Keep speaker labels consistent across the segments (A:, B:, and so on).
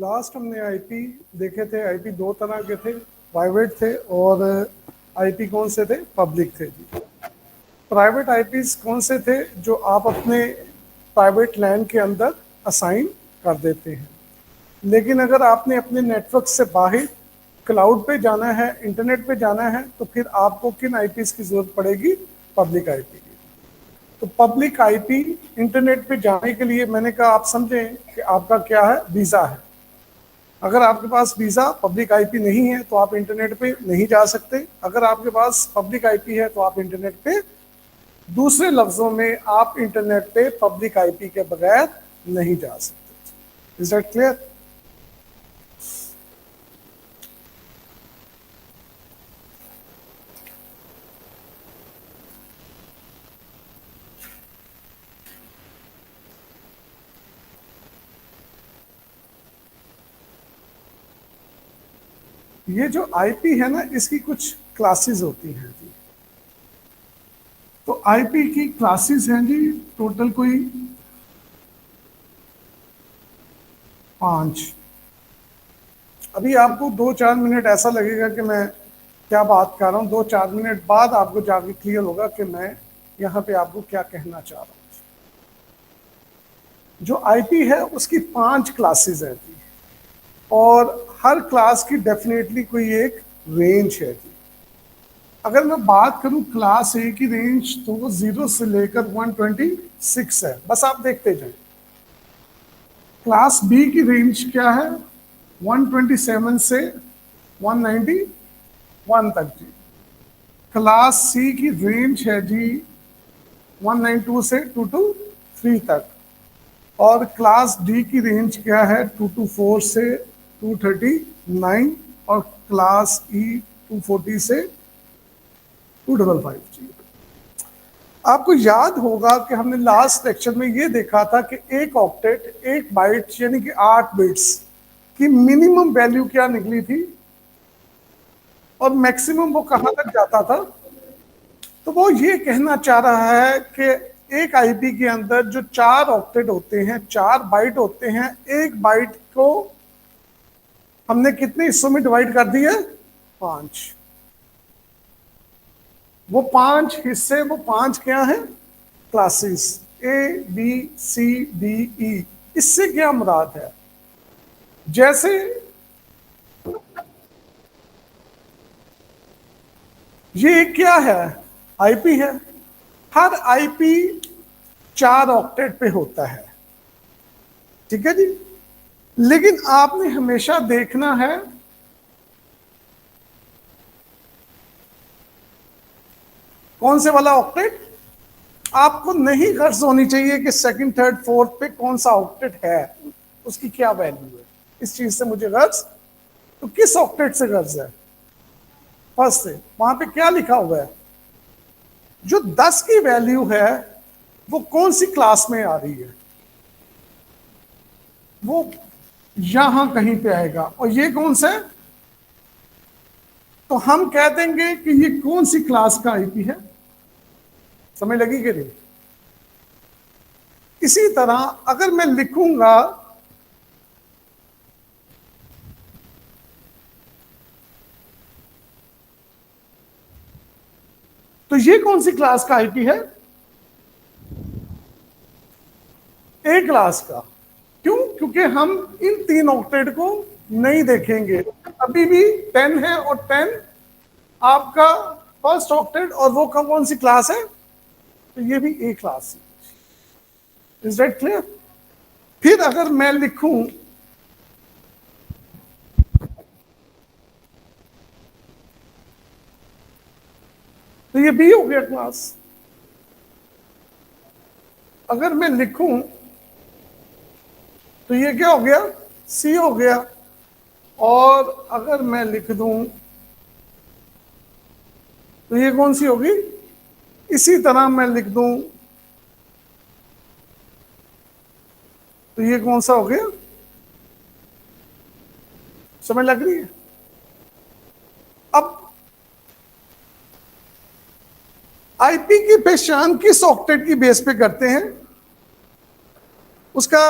A: Last हमने IP देखे थे। आईपी दो तरह के थे, प्राइवेट थे और आईपी कौन से थे, पब्लिक थे जी। प्राइवेट आईपीज कौन से थे, जो आप अपने प्राइवेट लैन के अंदर असाइन कर देते हैं। लेकिन अगर आपने अपने नेटवर्क से बाहर क्लाउड पे जाना है, इंटरनेट पे जाना है, तो फिर आपको किन आईपीज की जरूरत पड़ेगी, पब्लिक आईपी की। तो पब्लिक आईपी इंटरनेट पे जाने के लिए मैंने कहा आप समझें कि आपका क्या है, वीज़ा है। अगर आपके पास वीज़ा पब्लिक आईपी नहीं है तो आप इंटरनेट पे नहीं जा सकते। अगर आपके पास पब्लिक आईपी है तो आप इंटरनेट पे, दूसरे लफ्ज़ों में आप इंटरनेट पे पब्लिक आईपी के बगैर नहीं जा सकते। Is that clear? ये जो आईपी है ना, इसकी कुछ क्लासेस होती हैं जी। तो आईपी की क्लासेस हैं जी टोटल कोई 5। अभी आपको 2-4 मिनट ऐसा लगेगा कि मैं क्या बात कर रहा हूँ, 2-4 मिनट बाद आपको जाके क्लियर होगा कि मैं यहाँ पे आपको क्या कहना चाह रहा हूँ। जो आईपी है उसकी 5 क्लासेस हैं जी, और हर क्लास की डेफिनेटली कोई एक रेंज है जी। अगर मैं बात करूं क्लास ए की रेंज, तो वो 0 से लेकर 126 है, बस आप देखते जाएं। क्लास बी की रेंज क्या है, 127 से 191 तक जी। क्लास सी की रेंज है जी 192 से 223 तक। और क्लास डी की रेंज क्या है, 224 से 239। और क्लास ई 240 से 255 जी। आपको याद होगा कि हमने लास्ट लेक्चर में ये देखा था कि एक ऑक्टेट, एक बाइट यानी कि 8 बिट्स की मिनिमम वैल्यू क्या निकली थी और मैक्सिमम वो कहां तक जाता था। तो वो ये कहना चाह रहा है कि एक आईपी के अंदर जो 4 ऑक्टेट होते हैं, 4 बाइट होते हैं, एक बाइट को हमने कितने हिस्सों में डिवाइड कर दिया, 5। वो 5 हिस्से, वो 5 क्या है, classes A B C D E. इससे क्या मुराद है, जैसे ये क्या है, आईपी है। हर आईपी 4 ऑक्टेट पे होता है, ठीक है जी। लेकिन आपने हमेशा देखना है कौन से वाला ऑक्टेट। आपको नहीं गर्ज होनी चाहिए कि सेकंड, थर्ड, फोर्थ पे कौन सा ऑक्टेट है, उसकी क्या वैल्यू है, इस चीज से मुझे गर्ज। तो किस ऑक्टेट से गर्ज है, फर्स्ट से। वहां पे क्या लिखा हुआ है, जो 10 की वैल्यू है वो कौन सी क्लास में आ रही है, वो यहां कहीं पे आएगा। और ये कौन सा है, तो हम कह देंगे कि ये कौन सी क्लास का आईपी है। समझ लगी कि नहीं? इसी तरह अगर मैं लिखूंगा तो ये कौन सी क्लास का आईपी है, ए क्लास का। क्यों? क्योंकि हम इन 3 ऑक्टेट को नहीं देखेंगे। अभी भी 10 है और 10 आपका फर्स्ट ऑक्टेट, और वो कौन सी क्लास है, तो ये भी ए क्लास है। Is that clear? फिर अगर मैं लिखूं तो ये बी हो गया क्लास। अगर मैं लिखूं तो ये क्या हो गया, सी हो गया। और अगर मैं लिख दूं तो ये कौन सी होगी, इसी तरह मैं लिख दूं तो ये कौन सा हो गया। समझ लग रही है? अब आईपी की पहचान किस ऑक्टेट की बेस पे करते हैं, उसका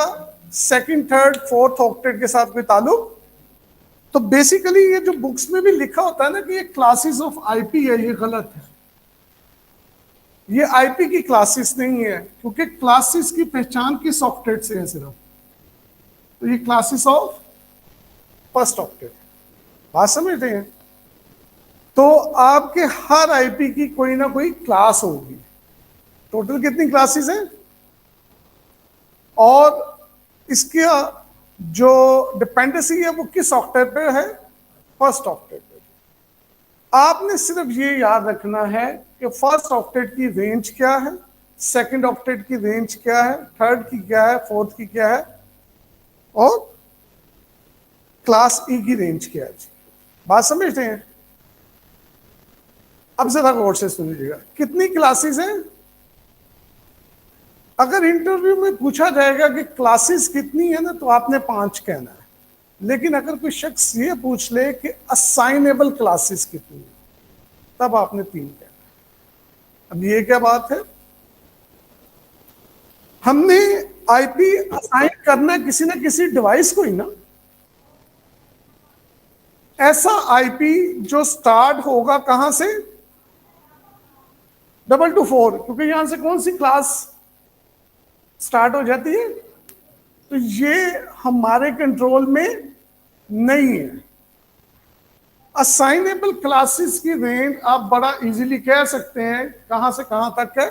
A: सेकंड, थर्ड, फोर्थ ऑक्टेट के साथ कोई ताल्लुक। तो बेसिकली ये जो बुक्स में भी लिखा होता है ना कि ये क्लासेस ऑफ आईपी है, ये गलत है। ये आईपी की क्लासेस नहीं है, क्योंकि क्लासेस की पहचान किस ऑक्टेट से है सिर्फ। तो ये क्लासेस ऑफ फर्स्ट ऑक्टेट, बात समझते हैं। तो आपके हर आईपी की कोई ना कोई क्लास होगी। टोटल कितनी क्लासेस हैं, और इसका जो डिपेंडेंसी है वो किस ऑक्टेट पे है, फर्स्ट ऑक्टेट पे। आपने सिर्फ ये याद रखना है कि फर्स्ट ऑक्टेट की रेंज क्या है, सेकंड ऑक्टेट की रेंज क्या है, थर्ड की क्या है, फोर्थ की क्या है, और क्लास ई की रेंज क्या है। बात समझते हैं। अब जरा गौर से सुनिएगा, कितनी क्लासेस हैं। अगर इंटरव्यू में पूछा जाएगा कि क्लासेस कितनी है ना, तो आपने 5 कहना है। लेकिन अगर कोई शख्स ये पूछ ले कि असाइनेबल क्लासेस कितनी है, तब आपने 3 कहना है। अब ये क्या बात है, हमने आईपी असाइन करना है किसी ना किसी डिवाइस को ही ना। ऐसा आईपी जो स्टार्ट होगा कहां से, 224, क्योंकि यहां से कौन सी क्लास स्टार्ट हो जाती है। तो ये हमारे कंट्रोल में नहीं है। असाइनेबल क्लासेस की रेंज आप बड़ा इजीली कह सकते हैं कहां से कहां तक है,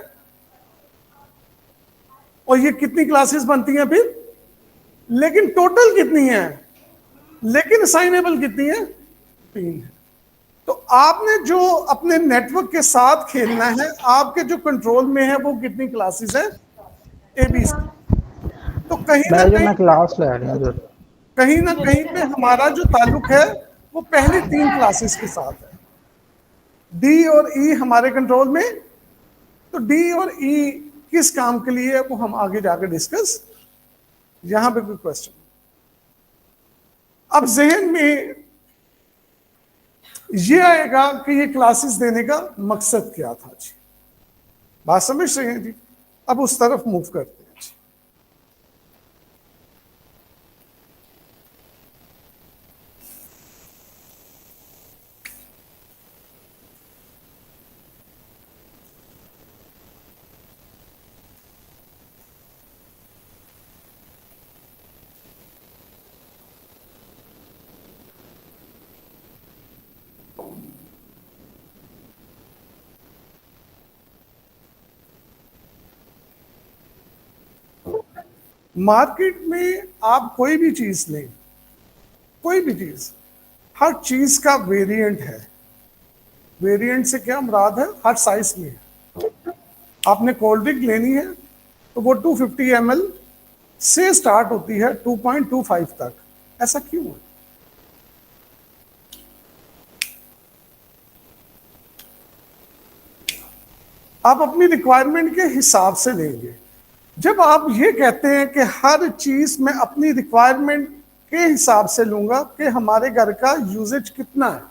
A: और ये कितनी क्लासेस बनती हैं फिर, लेकिन टोटल कितनी है, लेकिन असाइनेबल कितनी है, 3 है। तो आपने जो अपने नेटवर्क के साथ खेलना है, आपके जो कंट्रोल में है वो कितनी क्लासेस है, एबीसी। तो
B: मैं क्लास ले रही हूँ सर।
A: कहीं ना कहीं पे हमारा जो ताल्लुक है वो पहली 3 क्लासेस के साथ है। डी और ई हमारे कंट्रोल में। तो डी और ई किस काम के लिए है वो हम आगे जाकर डिस्कस। यहां पे कोई क्वेश्चन, अब जहन में ये आएगा कि ये क्लासेस देने का मकसद क्या था जी। बात समझ रहे हैं जी। अब उस तरफ मूव करते हैं जी। मार्केट में आप कोई भी चीज लें, कोई भी चीज, हर चीज का वेरिएंट है। वेरिएंट से क्या मुराद है, हर साइज में है। आपने कोल्ड ड्रिंक लेनी है तो वो 250 ml से स्टार्ट होती है 2.25 तक। ऐसा क्यों है, आप अपनी रिक्वायरमेंट के हिसाब से लेंगे। जब आप ये कहते हैं कि हर चीज मैं अपनी रिक्वायरमेंट के हिसाब से लूंगा कि हमारे घर का यूजेज कितना है,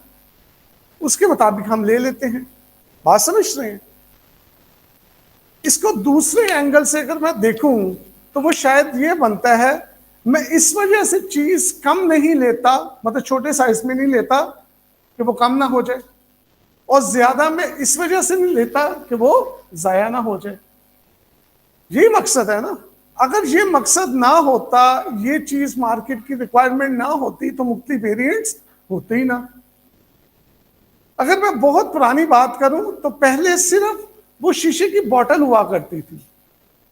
A: उसके मुताबिक हम ले लेते हैं। बात समझ रहे हैं। इसको दूसरे एंगल से अगर मैं देखूं तो वो शायद ये बनता है, मैं इस वजह से चीज कम नहीं लेता, मतलब छोटे साइज में नहीं लेता कि वो कम ना हो जाए, और ज्यादा मैं इस वजह से नहीं लेता कि वो जाया ना हो जाए। यही मकसद है ना। अगर ये मकसद ना होता, ये चीज मार्केट की रिक्वायरमेंट ना होती, तो मुख्तलिफ वेरिएंट्स होते ही ना। अगर मैं बहुत पुरानी बात करूं तो पहले सिर्फ वो शीशे की बोतल हुआ करती थी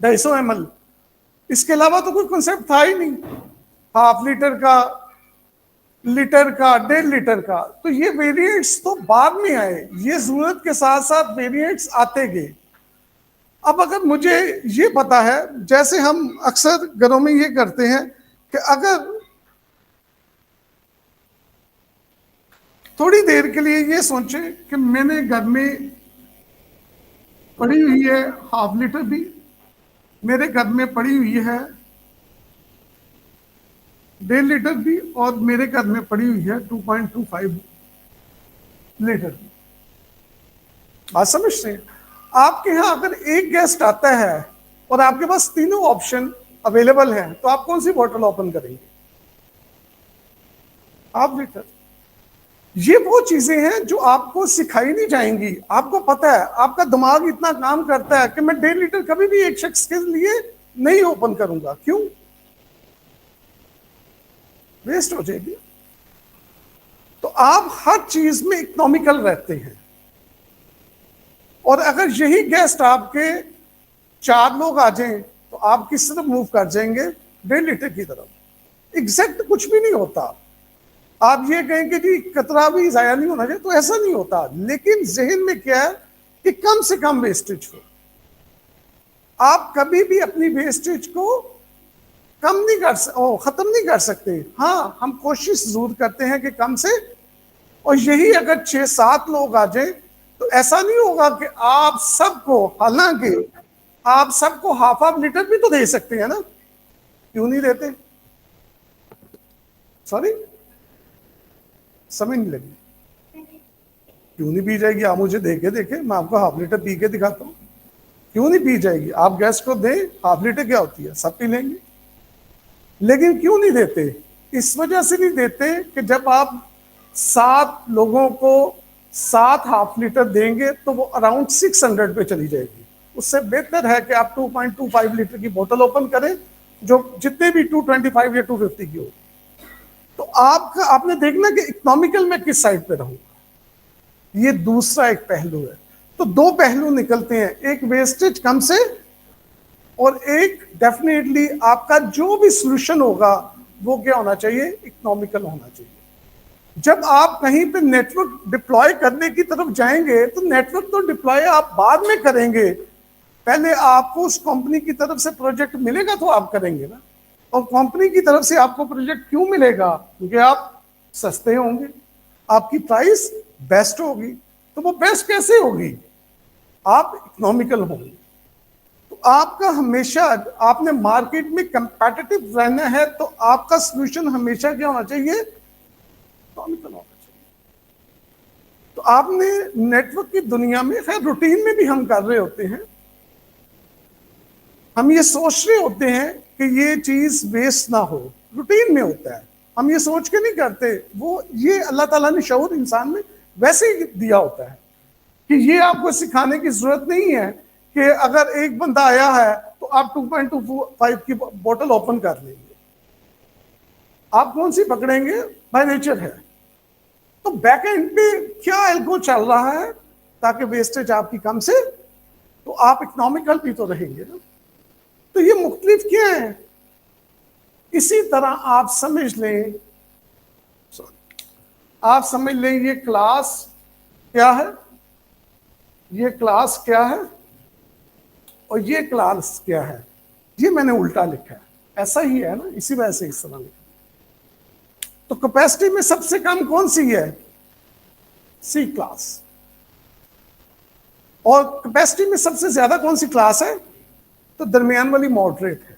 A: 250 ml। इसके अलावा तो कोई कॉन्सेप्ट था ही नहीं, हाफ लीटर का, लीटर का, 1.5 लीटर का। तो ये वेरिएंट्स तो बाद में आए, ये जरूरत के साथ साथ वेरिएंट्स आते गए। अब अगर मुझे ये पता है, जैसे हम अक्सर घरों में ये करते हैं कि अगर थोड़ी देर के लिए ये सोचे कि मैंने घर में पड़ी हुई है हाफ लीटर भी, मेरे घर में पड़ी हुई है 1.5 लीटर भी, और मेरे घर में पड़ी हुई है 2.25 लीटर भी। बात समझते हैं। आपके यहाँ अगर एक गेस्ट आता है और आपके पास तीनों ऑप्शन अवेलेबल हैं, तो आप कौन सी बॉटल ओपन करेंगे? Half litre. ये वो चीजें हैं जो आपको सिखाई नहीं जाएंगी। आपको पता है, आपका दिमाग इतना काम करता है कि मैं 1.5 लीटर कभी भी एक शख्स के लिए नहीं ओपन करूंगा। क्यों? वेस्ट हो जाएगी। तो आप हर चीज में इकोनॉमिकल रहते हैं, और अगर यही गेस्ट आपके 4 लोग आ जाएं तो आप किस तरफ मूव कर जाएंगे? 1.5 लीटर की तरफ। एग्जैक्ट कुछ भी नहीं होता। आप ये कहें कि जी कतरा भी जाया नहीं होना चाहिए, तो ऐसा नहीं होता, लेकिन जहन में क्या है कि कम से कम वेस्टेज हो। आप कभी भी अपनी वेस्टेज को कम नहीं खत्म नहीं कर सकते। हाँ, हम कोशिश जरूर करते हैं कि कम से, और यही अगर 6-7 लोग आ जाए तो ऐसा नहीं होगा कि आप सबको, हालांकि आप सबको हाफ लीटर भी तो दे सकते हैं ना, क्यों नहीं देते? सॉरी, समझ नहीं लगी। क्यों नहीं पी जाएगी? आप मुझे देखे, मैं आपको हाफ लीटर पी के दिखाता हूं। क्यों नहीं पी जाएगी? आप गेस्ट को दें, हाफ लीटर क्या होती है, सब पी लेंगे। लेकिन क्यों नहीं देते? इस वजह से नहीं देते कि जब आप 7 लोगों को 7 हाफ लीटर देंगे तो वो अराउंड 600 पे चली जाएगी। उससे बेहतर है कि आप 2.25 लीटर की बोतल ओपन करें, जो जितने भी 225 या 250 की हो। तो आपने देखना कि इकोनॉमिकल में किस साइड पे रहूंगा। ये दूसरा एक पहलू है। तो 2 पहलू निकलते हैं, एक वेस्टेज कम से, और एक डेफिनेटली आपका जो भी सोल्यूशन होगा वो क्या होना चाहिए? इकोनॉमिकल होना चाहिए। जब आप कहीं पे नेटवर्क डिप्लॉय करने की तरफ जाएंगे तो नेटवर्क तो डिप्लॉय आप बाद में करेंगे, पहले आपको उस कंपनी की तरफ से प्रोजेक्ट मिलेगा तो आप करेंगे ना। और कंपनी की तरफ से आपको प्रोजेक्ट क्यों मिलेगा? क्योंकि आप सस्ते होंगे, आपकी प्राइस बेस्ट होगी। तो वो बेस्ट कैसे होगी? आप इकोनॉमिकल होंगे। तो आपका हमेशा, आपने मार्केट में कंपेटिटिव रहना है तो आपका सॉल्यूशन हमेशा क्या होना चाहिए? इकोनॉमिकल होना चाहिए। तो आपने नेटवर्क की दुनिया में, खैर रूटीन में भी हम कर रहे होते हैं, हम ये सोच रहे होते हैं कि ये चीज वेस्ट ना हो, रूटीन में होता है, हम ये सोच के नहीं करते। वो ये अल्लाह ताला ने शऊर इंसान में वैसे ही दिया होता है कि ये आपको सिखाने की जरूरत नहीं है कि अगर एक बंदा आया है तो आप 2.25 की बोतल ओपन कर लेंगे। आप कौन सी पकड़ेंगे? बाय नेचर है। तो बैक एंड पे क्या एल्गो चल रहा है ताकि वेस्टेज आपकी कम से, तो आप इकोनॉमिकल भी तो रहेंगे ना। तो ये मुख्तलिफ क्या है? इसी तरह आप समझ लें, ये क्लास क्या है, ये क्लास क्या है, और ये क्लास क्या है। ये मैंने उल्टा लिखा है, ऐसा ही है ना, इसी वजह से इस तरह लिखा। तो कैपेसिटी में सबसे कम कौन सी है? सी क्लास। और कैपेसिटी में सबसे ज्यादा कौन सी क्लास है? तो दरमियान वाली मॉडरेट है।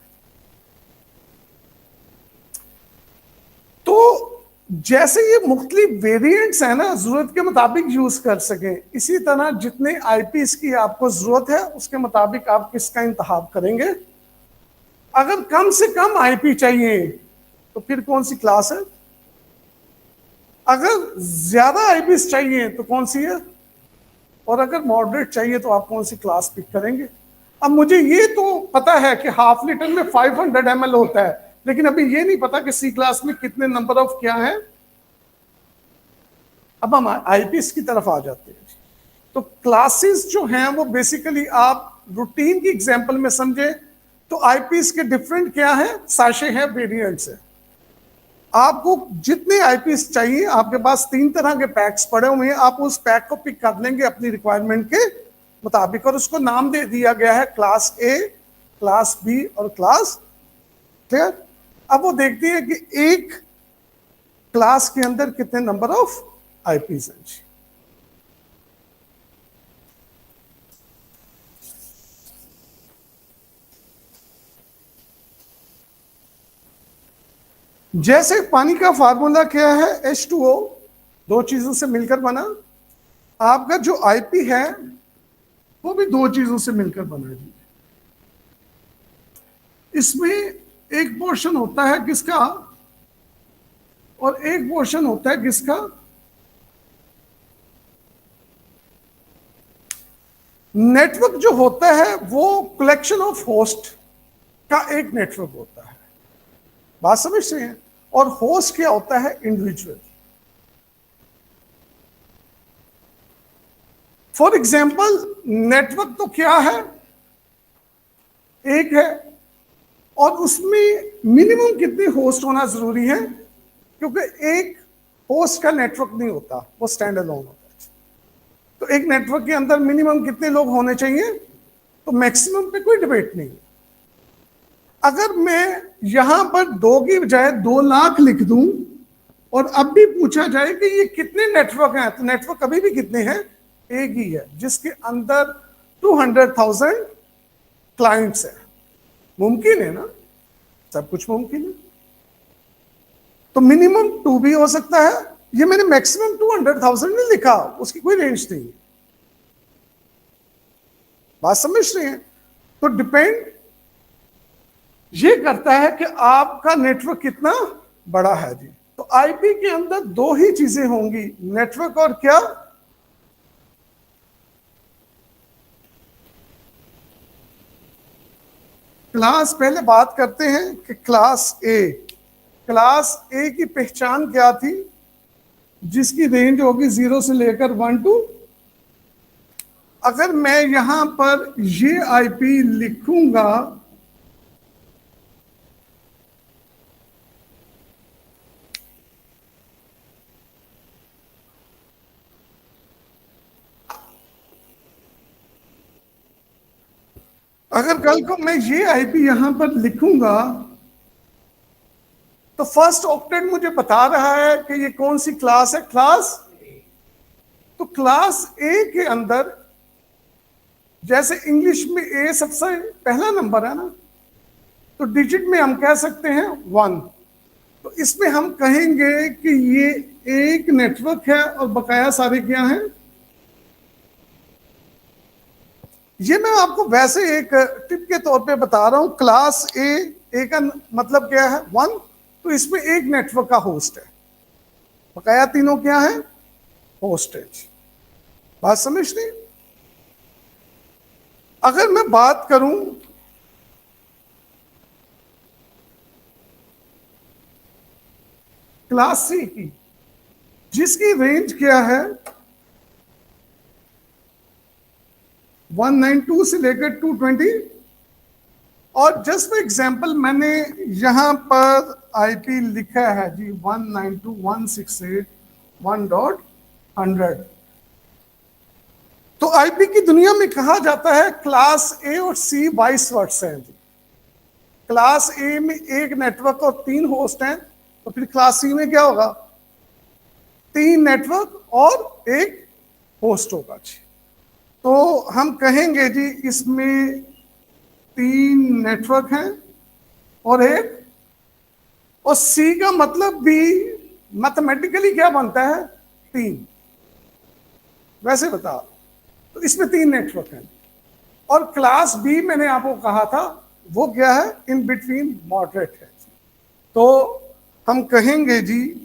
A: तो जैसे ये मुख्तलिफ वेरिएंट्स है ना, जरूरत के मुताबिक यूज कर सके, इसी तरह जितने आईपीस की आपको जरूरत है उसके मुताबिक आप किसका इंतखाब करेंगे। अगर कम से कम आईपी चाहिए तो फिर कौन सी क्लास है? अगर ज्यादा आईपीस चाहिए तो कौन सी है? और अगर मॉडरेट चाहिए तो आप कौन सी क्लास पिक करेंगे? अब मुझे ये तो पता है कि हाफ लीटर में 500 ml होता है, लेकिन अभी ये नहीं पता कि सी क्लास में कितने नंबर ऑफ क्या है। अब हम आईपीएस की तरफ आ जाते हैं। तो क्लासेस जो हैं वो बेसिकली आप रूटीन की एग्जांपल में समझे तो आईपीएस के डिफरेंट क्या है? साशे है, वेरिएंट्स है। आपको जितने आईपीएस चाहिए, आपके पास 3 तरह के पैक्स पड़े हुए हैं, आप उस पैक को पिक कर लेंगे अपनी रिक्वायरमेंट के मुताबिक, और उसको नाम दे दिया गया है क्लास ए, क्लास बी और क्लास। क्लियर? अब वो देखती है कि एक क्लास के अंदर कितने नंबर ऑफ आईपीस हैं। जैसे पानी का फार्मूला क्या है? H2O, 2 चीजों से मिलकर बना। आपका जो आईपी है वो भी 2 चीजों से मिलकर बना है। इसमें एक पोर्शन होता है किसका और एक पोर्शन होता है किसका? नेटवर्क जो होता है वो कलेक्शन ऑफ होस्ट का एक नेटवर्क होता है, बात समझ रहे हैं? और होस्ट क्या होता है? इंडिविजुअल। फॉर एग्जाम्पल नेटवर्क तो क्या है? एक है, और उसमें मिनिमम कितने होस्ट होना जरूरी है? क्योंकि एक होस्ट का नेटवर्क नहीं होता, वो स्टैंड अलोन होता है। तो एक नेटवर्क के अंदर मिनिमम कितने लोग होने चाहिए? तो मैक्सिमम पे कोई डिबेट नहीं। अगर मैं यहां पर 2 की बजाय 2 लाख लिख दूं और अब भी पूछा जाए कि ये कितने नेटवर्क हैं, तो नेटवर्क अभी भी कितने हैं? एक ही है, जिसके अंदर 200,000 क्लाइंट्स हैं। मुमकिन है ना? सब कुछ मुमकिन है। तो मिनिमम 2 भी हो सकता है, ये मैंने मैक्सिमम 200,000 नहीं लिखा, उसकी कोई रेंज नहीं है। बात समझ रहे हैं? तो डिपेंड ये करता है कि आपका नेटवर्क कितना बड़ा है जी। तो आईपी के अंदर 2 ही चीजें होंगी, नेटवर्क और क्या? क्लास। पहले बात करते हैं कि क्लास ए की पहचान क्या थी? जिसकी रेंज होगी 0 से लेकर 1 टू। अगर मैं यहां पर ये आईपी लिखूंगा अगर कल को मैं ये आईपी यहां पर लिखूंगा तो फर्स्ट ऑक्टेट मुझे बता रहा है कि ये कौन सी क्लास है? क्लास। तो क्लास ए के अंदर जैसे इंग्लिश में ए सबसे पहला नंबर है ना, तो डिजिट में हम कह सकते हैं 1। तो इसमें हम कहेंगे कि ये एक नेटवर्क है और बकाया सारे क्या हैं? ये मैं आपको वैसे एक टिप के तौर पे बता रहा हूं। क्लास ए का मतलब क्या है? 1। तो इसमें एक नेटवर्क का होस्ट है, बकाया तीनों क्या है? होस्टेज। बात समझ ली? अगर मैं बात करूं क्लास सी की, जिसकी रेंज क्या है? 192 से लेकर 220। और जस्ट फॉर एग्जांपल मैंने यहां पर आईपी लिखा है जी 192.168.1.100। तो आईपी की दुनिया में कहा जाता है क्लास ए और सी वाइस वर्सा है जी। क्लास ए में एक नेटवर्क और 3 होस्ट हैं, तो फिर क्लास सी में क्या होगा? 3 नेटवर्क और एक होस्ट होगा जी। तो हम कहेंगे जी इसमें 3 नेटवर्क हैं और एक, और सी का मतलब भी मैथमेटिकली क्या बनता है? 3। वैसे बता, तो इसमें 3 नेटवर्क हैं। और क्लास बी मैंने आपको कहा था वो क्या है? इन बिटवीन मॉडरेट है। तो हम कहेंगे जी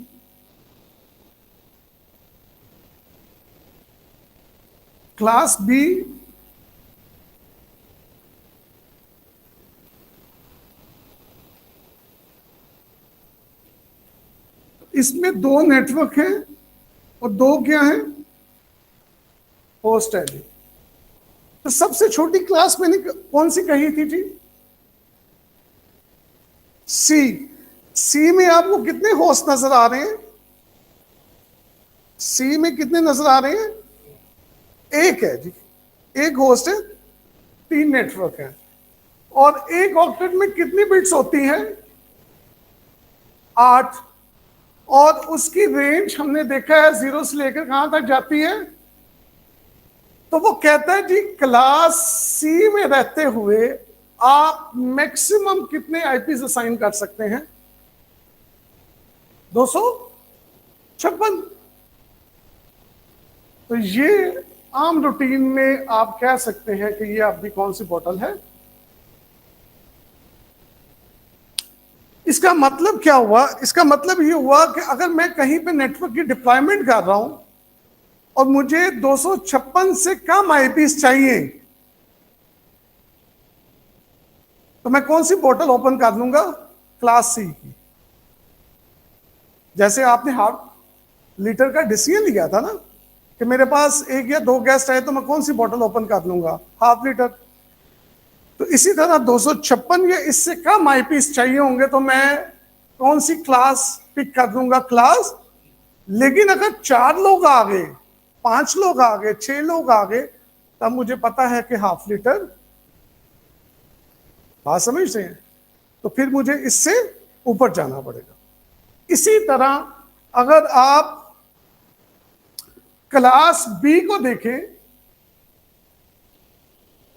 A: क्लास बी इसमें 2 नेटवर्क हैं और 2 क्या हैं? होस्ट है जी। तो सबसे छोटी क्लास मैंने कौन सी कही थी जी? सी। सी में आपको कितने होस्ट नजर आ रहे हैं? सी में कितने नजर आ रहे हैं? एक है जी, एक होस्ट है, 3 नेटवर्क है। और एक ऑक्टेट में कितनी बिट्स होती हैं? 8। और उसकी रेंज हमने देखा है 0 से लेकर कहां तक जाती है? तो वो कहता है जी क्लास सी में रहते हुए आप मैक्सिमम कितने आईपी असाइन कर सकते हैं? 256। तो ये आम रूटीन में आप कह सकते हैं कि ये आपकी कौन सी बोतल है? इसका मतलब क्या हुआ? इसका मतलब ये हुआ कि अगर मैं कहीं पे नेटवर्क की डिप्लॉयमेंट कर रहा हूं और मुझे 256 से कम आईपीस चाहिए, तो मैं कौन सी बोतल ओपन कर लूंगा? क्लास सी की। जैसे आपने हाफ लीटर का डिसीजन लिया था ना कि मेरे पास एक या दो गेस्ट आए तो मैं कौन सी बोतल ओपन कर लूंगा? Half litre. तो इसी तरह 256 या इससे कम आईपीस चाहिए होंगे तो मैं कौन सी क्लास पिक कर लूंगा? क्लास। लेकिन अगर 4 लोग आ गए, 5 लोग आ गए, 6 लोग आ गए, तब मुझे पता है कि हाफ लीटर। बात समझ रहे हैं? तो फिर मुझे इससे ऊपर जाना पड़ेगा। इसी तरह अगर आप क्लास बी को देखें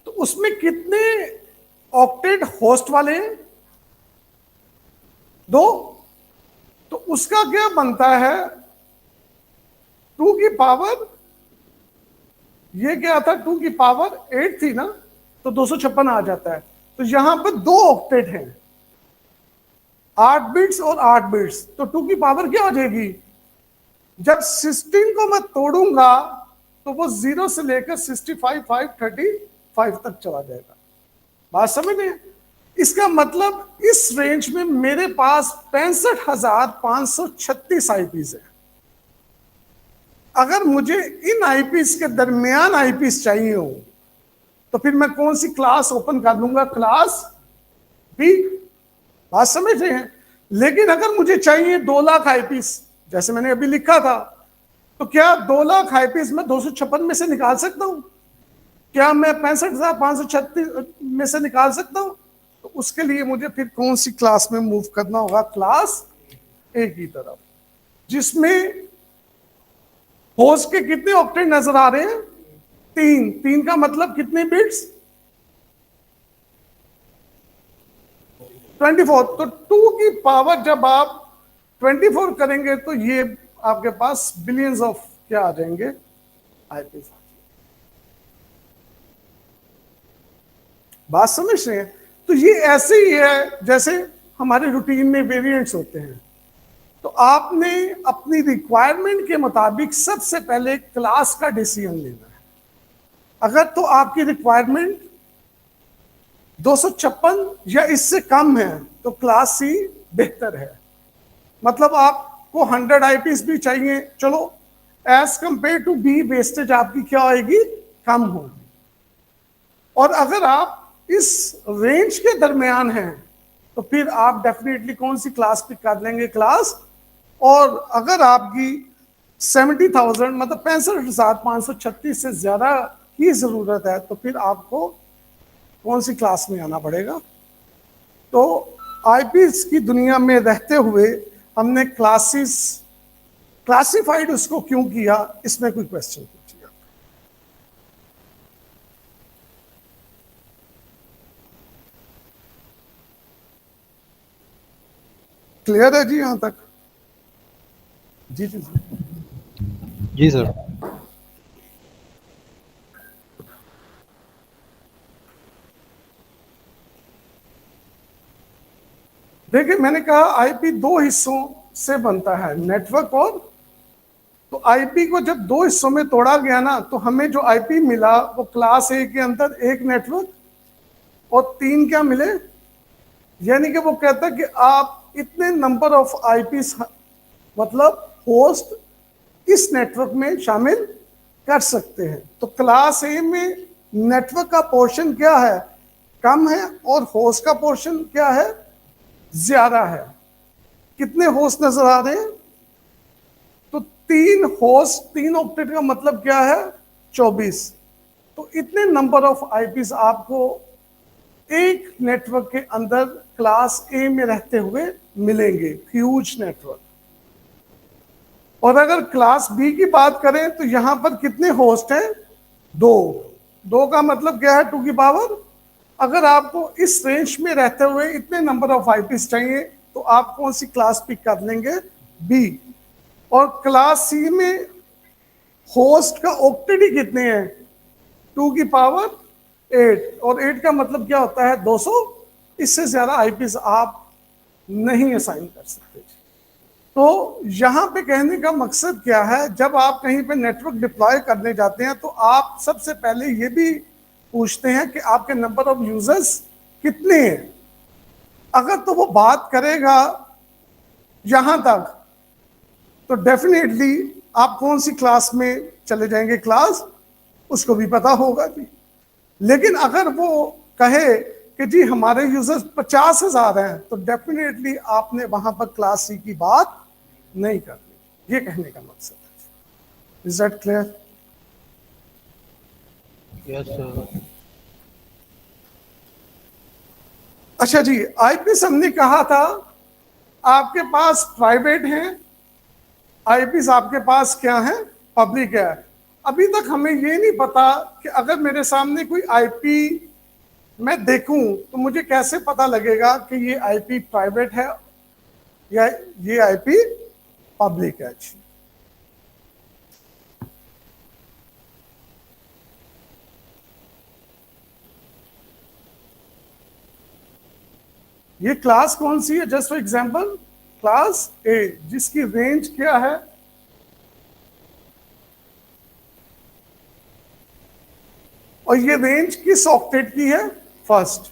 A: तो उसमें कितने ऑक्टेट होस्ट वाले हैं? 2। तो उसका क्या बनता है? 2 की पावर, ये क्या था? 2 की पावर 8 थी ना, तो 256 आ जाता है। तो यहां पर 2 ऑक्टेट हैं, 8 बिट्स और 8 बिट्स, तो 2 की पावर क्या हो जाएगी? जब 16 को मैं तोड़ूंगा तो वो 0 से लेकर 65, 535 तक चला जाएगा। बात समझ रहे हैं? इसका मतलब इस रेंज में मेरे पास 65,536 आईपीस है। अगर मुझे इन आईपीस के दरमियान आईपीस चाहिए हो तो फिर मैं कौन सी क्लास ओपन कर लूंगा? Class B. बात समझ रहे हैं? लेकिन अगर मुझे चाहिए 2 लाख आईपीस, जैसे मैंने अभी लिखा था, तो क्या 2 लाख आईपीस में 256 में से निकाल सकता हूं? क्या मैं 65,536 में से निकाल सकता हूं? तो उसके लिए मुझे फिर कौन सी क्लास में मूव करना होगा? क्लास ए की तरफ, जिसमें होस्ट के कितने ऑक्टेट नजर आ रहे हैं? 3। 3 का मतलब कितने बिट्स? 24। तो 2 की पावर जब आप 24 करेंगे तो ये आपके पास बिलियंस ऑफ क्या आ जाएंगे? आईपीस। बात समझ रहे हैं? तो ये ऐसे ही है जैसे हमारे रूटीन में वेरिएंट्स होते हैं। तो आपने अपनी रिक्वायरमेंट के मुताबिक सबसे पहले क्लास का डिसीजन लेना है। अगर तो आपकी रिक्वायरमेंट 256 या इससे कम है तो क्लास सी बेहतर है। मतलब आपको 100 आईपीस भी चाहिए, चलो as compare to B wastage आपकी क्या आएगी? कम होगी। और अगर आप इस रेंज के दरमियान हैं तो फिर आप डेफिनेटली कौन सी क्लास पिक कर लेंगे? क्लास। और अगर आपकी 70,000 मतलब 65,536 से ज्यादा की जरूरत है तो फिर आपको कौन सी क्लास में आना पड़ेगा? तो आईपीएस की दुनिया में रहते हुए हमने क्लासेस क्लासिफाइड उसको क्यों किया, इसमें कोई क्वेश्चन पूछिए। क्लियर है जी यहां तक? जी जी जी।
B: जी सर।
A: देखिए मैंने कहा आईपी 2 हिस्सों से बनता है, नेटवर्क और। तो आईपी को जब 2 हिस्सों में तोड़ा गया ना तो हमें जो आईपी मिला वो क्लास ए के अंदर एक नेटवर्क और 3 क्या मिले? यानी कि वो कहता है कि आप इतने नंबर ऑफ आईपीस मतलब होस्ट इस नेटवर्क में शामिल कर सकते हैं। तो क्लास ए में नेटवर्क का पोर्शन क्या है? कम है, और होस्ट का पोर्शन क्या है? ज्यादा है। कितने होस्ट नजर आ रहे हैं? तो 3 होस्ट, 3 ऑक्टेट का मतलब क्या है? 24। तो इतने नंबर ऑफ आईपीस आपको एक नेटवर्क के अंदर क्लास ए में रहते हुए मिलेंगे, ह्यूज नेटवर्क। और अगर क्लास बी की बात करें तो यहां पर कितने होस्ट हैं? 2। 2 का मतलब क्या है? 2 की पावर। अगर आपको इस रेंज में रहते हुए इतने नंबर ऑफ आईपीस चाहिए तो आप कौन सी क्लास पिक कर लेंगे? बी। और क्लास सी में होस्ट का ऑक्टेट ही कितने हैं? 2 की पावर 8। और 8 का मतलब क्या होता है? 200। इससे ज्यादा आईपीस आप नहीं असाइन कर सकते। तो यहां पे कहने का मकसद क्या है, जब आप कहीं पे नेटवर्क डिप्लॉय करने जाते हैं तो आप सबसे पहले ये भी पूछते हैं कि आपके नंबर ऑफ यूजर्स कितने हैं। अगर तो वो बात करेगा यहां तक तो डेफिनेटली आप कौन सी क्लास में चले जाएंगे, क्लास उसको भी पता होगा जी। लेकिन अगर वो कहे कि जी हमारे यूजर्स 50,000 हैं तो डेफिनेटली आपने वहां पर क्लास सी की बात नहीं करनी। ये कहने का मकसद है। Is that clear?
B: Yes, sir.
A: अच्छा जी, आईपीस हमने कहा था आपके पास प्राइवेट हैं, आईपीस आपके पास क्या है, पब्लिक है। अभी तक हमें ये नहीं पता कि अगर मेरे सामने कोई आईपी मैं देखूं तो मुझे कैसे पता लगेगा कि ये आईपी प्राइवेट है या ये आईपी पब्लिक है। ये क्लास कौन सी है? जस्ट फॉर एग्जांपल क्लास ए, जिसकी रेंज क्या है, और ये रेंज किस ऑक्टेट की है? फर्स्ट।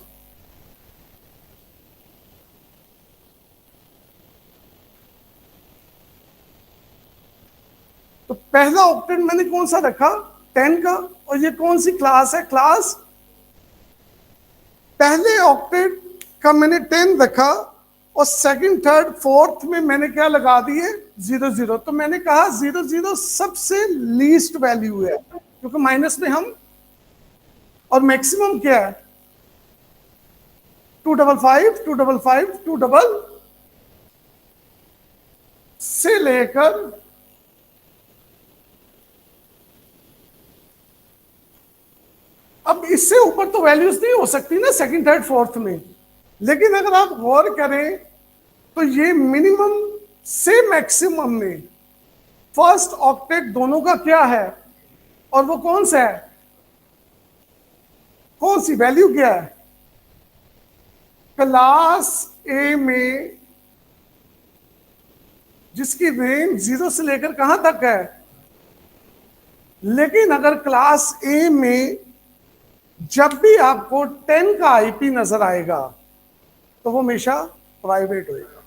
A: तो पहला ऑक्टेट मैंने कौन सा रखा? 10 का। और ये कौन सी क्लास है? क्लास। पहले ऑक्टेट का मैंने 10 रखा और सेकंड थर्ड फोर्थ में मैंने क्या लगा दिए? 00। तो मैंने कहा 00 सबसे लीस्ट वैल्यू है क्योंकि माइनस में हम, और मैक्सिमम क्या है? 255, 255, 2 से लेकर अब इससे ऊपर तो वैल्यूज नहीं हो सकती ना सेकंड थर्ड फोर्थ में। लेकिन अगर आप गौर करें तो ये मिनिमम से मैक्सिमम में फर्स्ट ऑक्टेट दोनों का क्या है, और वो कौन सा है? कौन सी वैल्यू क्या है? क्लास ए में जिसकी रेंज 0 से लेकर कहां तक है। लेकिन अगर क्लास ए में जब भी आपको 10 का आईपी नजर आएगा तो वो हमेशा प्राइवेट होएगा।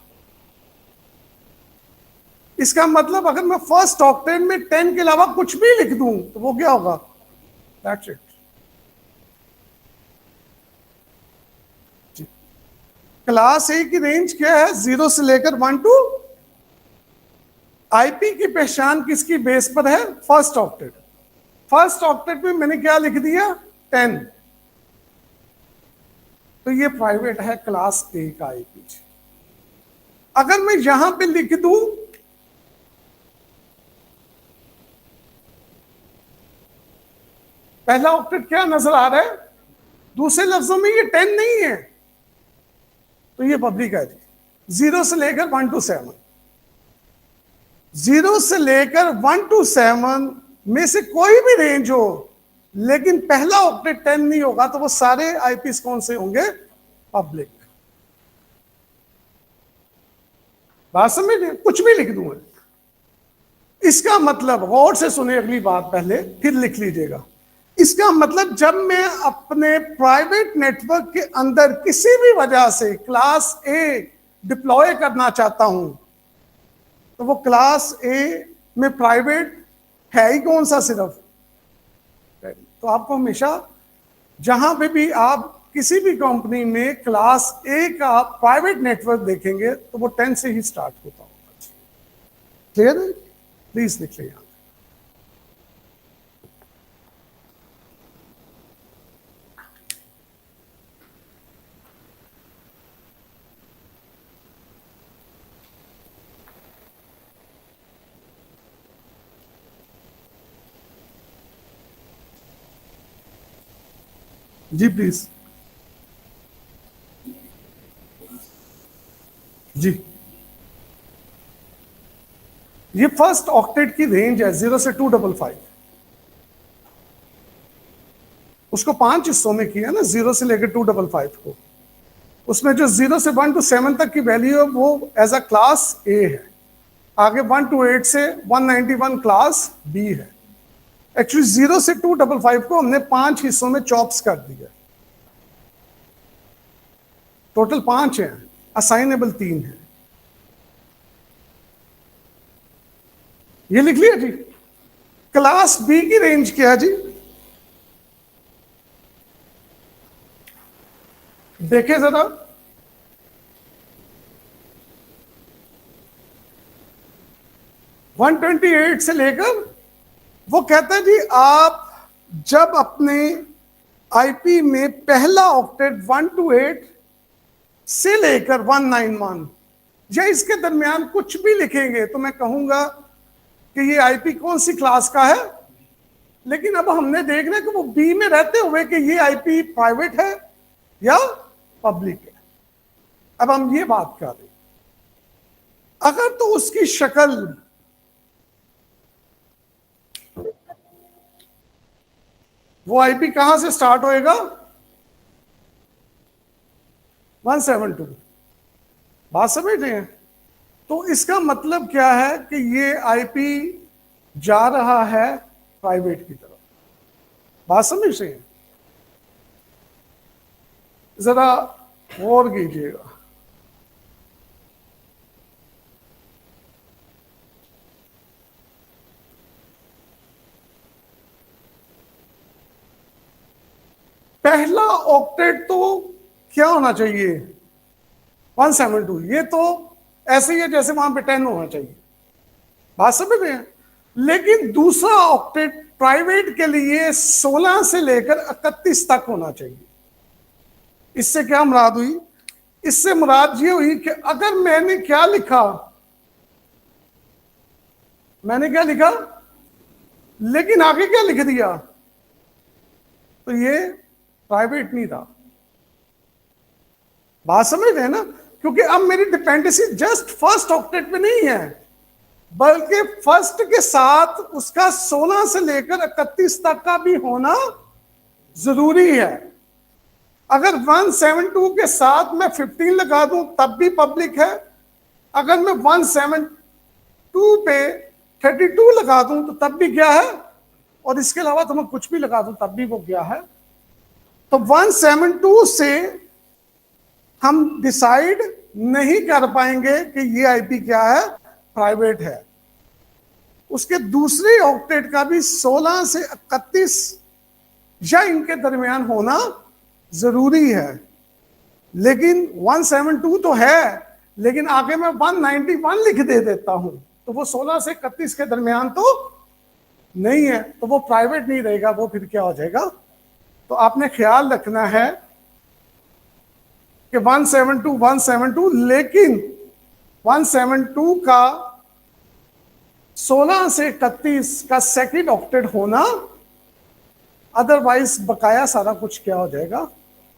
A: इसका मतलब अगर मैं फर्स्ट ऑक्टेट में 10 के अलावा कुछ भी लिख दूं तो वो क्या होगा? That's it. क्लास ए की रेंज क्या है? 0 से लेकर 1 टू। आईपी की पहचान किसकी बेस पर है? First octet. फर्स्ट ऑक्टेट में मैंने क्या लिख दिया? 10। तो ये प्राइवेट है क्लास ए का आईपी। अगर मैं यहां पे लिख दूं पहला ऑक्टेट क्या नजर आ रहा है? दूसरे लफ्जों में ये 10 नहीं है तो ये पब्लिक है जी। 0 से लेकर 1 टू 7, 0 से लेकर 1 टू 7 में से कोई भी रेंज हो लेकिन पहला ऑक्टेट 10 नहीं होगा तो वो सारे आईपीस कौन से होंगे? पब्लिक। बात समझ रहे? कुछ भी लिख दूंगा। इसका मतलब गौर से सुने, अगली बात पहले फिर लिख लीजिएगा। इसका मतलब जब मैं अपने प्राइवेट नेटवर्क के अंदर किसी भी वजह से क्लास ए डिप्लॉय करना चाहता हूं तो वो क्लास ए में प्राइवेट है ही कौन सा? सिर्फ। तो आपको हमेशा जहां पे भी आप किसी भी कंपनी में क्लास ए का प्राइवेट नेटवर्क देखेंगे तो वो 10 से ही स्टार्ट होता होगा। क्लियर है? प्लीज लिख लिया। जी प्लीज। जी, ये फर्स्ट ऑक्टेट की रेंज है 0 से 255। उसको 5 हिस्सों में किया ना, 0 से लेकर 255 को। उसमें जो 0 से 1 to 7 तक की वैल्यू है वो एज अ क्लास ए है, आगे 1 to 8 से 191 क्लास बी है। एक्चुअली 0 से 255 को हमने 5 हिस्सों में चॉप्स कर दिया, टोटल 5 है, असाइनेबल 3 है। ये लिख लिया जी। क्लास बी की रेंज क्या है जी? देखें जरा, वन 128 से लेकर, वो कहता है जी आप जब अपने आईपी में पहला ऑक्टेट 128 से लेकर 191 या इसके दरमियान कुछ भी लिखेंगे तो मैं कहूंगा कि ये आईपी कौन सी क्लास का है। लेकिन अब हमने देखना है कि वो बी में रहते हुए कि ये आईपी प्राइवेट है या पब्लिक है। अब हम ये बात कर रहे हैं, अगर तो उसकी शक्ल वो आईपी कहां से स्टार्ट होएगा? 172। बात समझ रहे हैं? तो इसका मतलब क्या है कि ये आईपी जा रहा है प्राइवेट की तरफ। बात समझ रहे हैं? जरा गौर कीजिएगा। पहला ऑक्टेट तो क्या होना चाहिए? 172। ये तो ऐसे ही है जैसे वहां पे 10 होना चाहिए। बात समझ रहे हैं? लेकिन दूसरा ऑक्टेट प्राइवेट के लिए 16 से लेकर 31 तक होना चाहिए। इससे क्या मुराद हुई? इससे मुराद ये हुई कि अगर मैंने क्या लिखा, मैंने क्या लिखा लेकिन आगे क्या लिख दिया, तो ये प्राइवेट नहीं था। बात समझ रहे हैं ना? क्योंकि अब मेरी डिपेंडेंसी जस्ट फर्स्ट ऑक्टेट में नहीं है, बल्कि फर्स्ट के साथ उसका 16 से लेकर 31 तक का भी होना जरूरी है। अगर 172 के साथ मैं 15 लगा दूं तब भी पब्लिक है, अगर मैं 172 पे 32 लगा दूं तो तब भी क्या है, और इसके अलावा तो मैं कुछ भी लगा दूं तब भी वो क्या है। तो 172 से हम डिसाइड नहीं कर पाएंगे कि ये आईपी क्या है, प्राइवेट है। उसके दूसरे ऑक्टेट का भी 16 से 31 या इनके दरमियान होना जरूरी है। लेकिन 172 तो है, लेकिन आगे मैं 191 लिख दे देता हूं तो वो 16 से 31 के दरमियान तो नहीं है, तो वो प्राइवेट नहीं रहेगा, वो फिर क्या हो जाएगा। तो आपने ख्याल रखना है कि 172 लेकिन 172 का 16 से 31 का सेकंड ऑक्टेट होना, अदरवाइज बकाया सारा कुछ क्या हो जाएगा,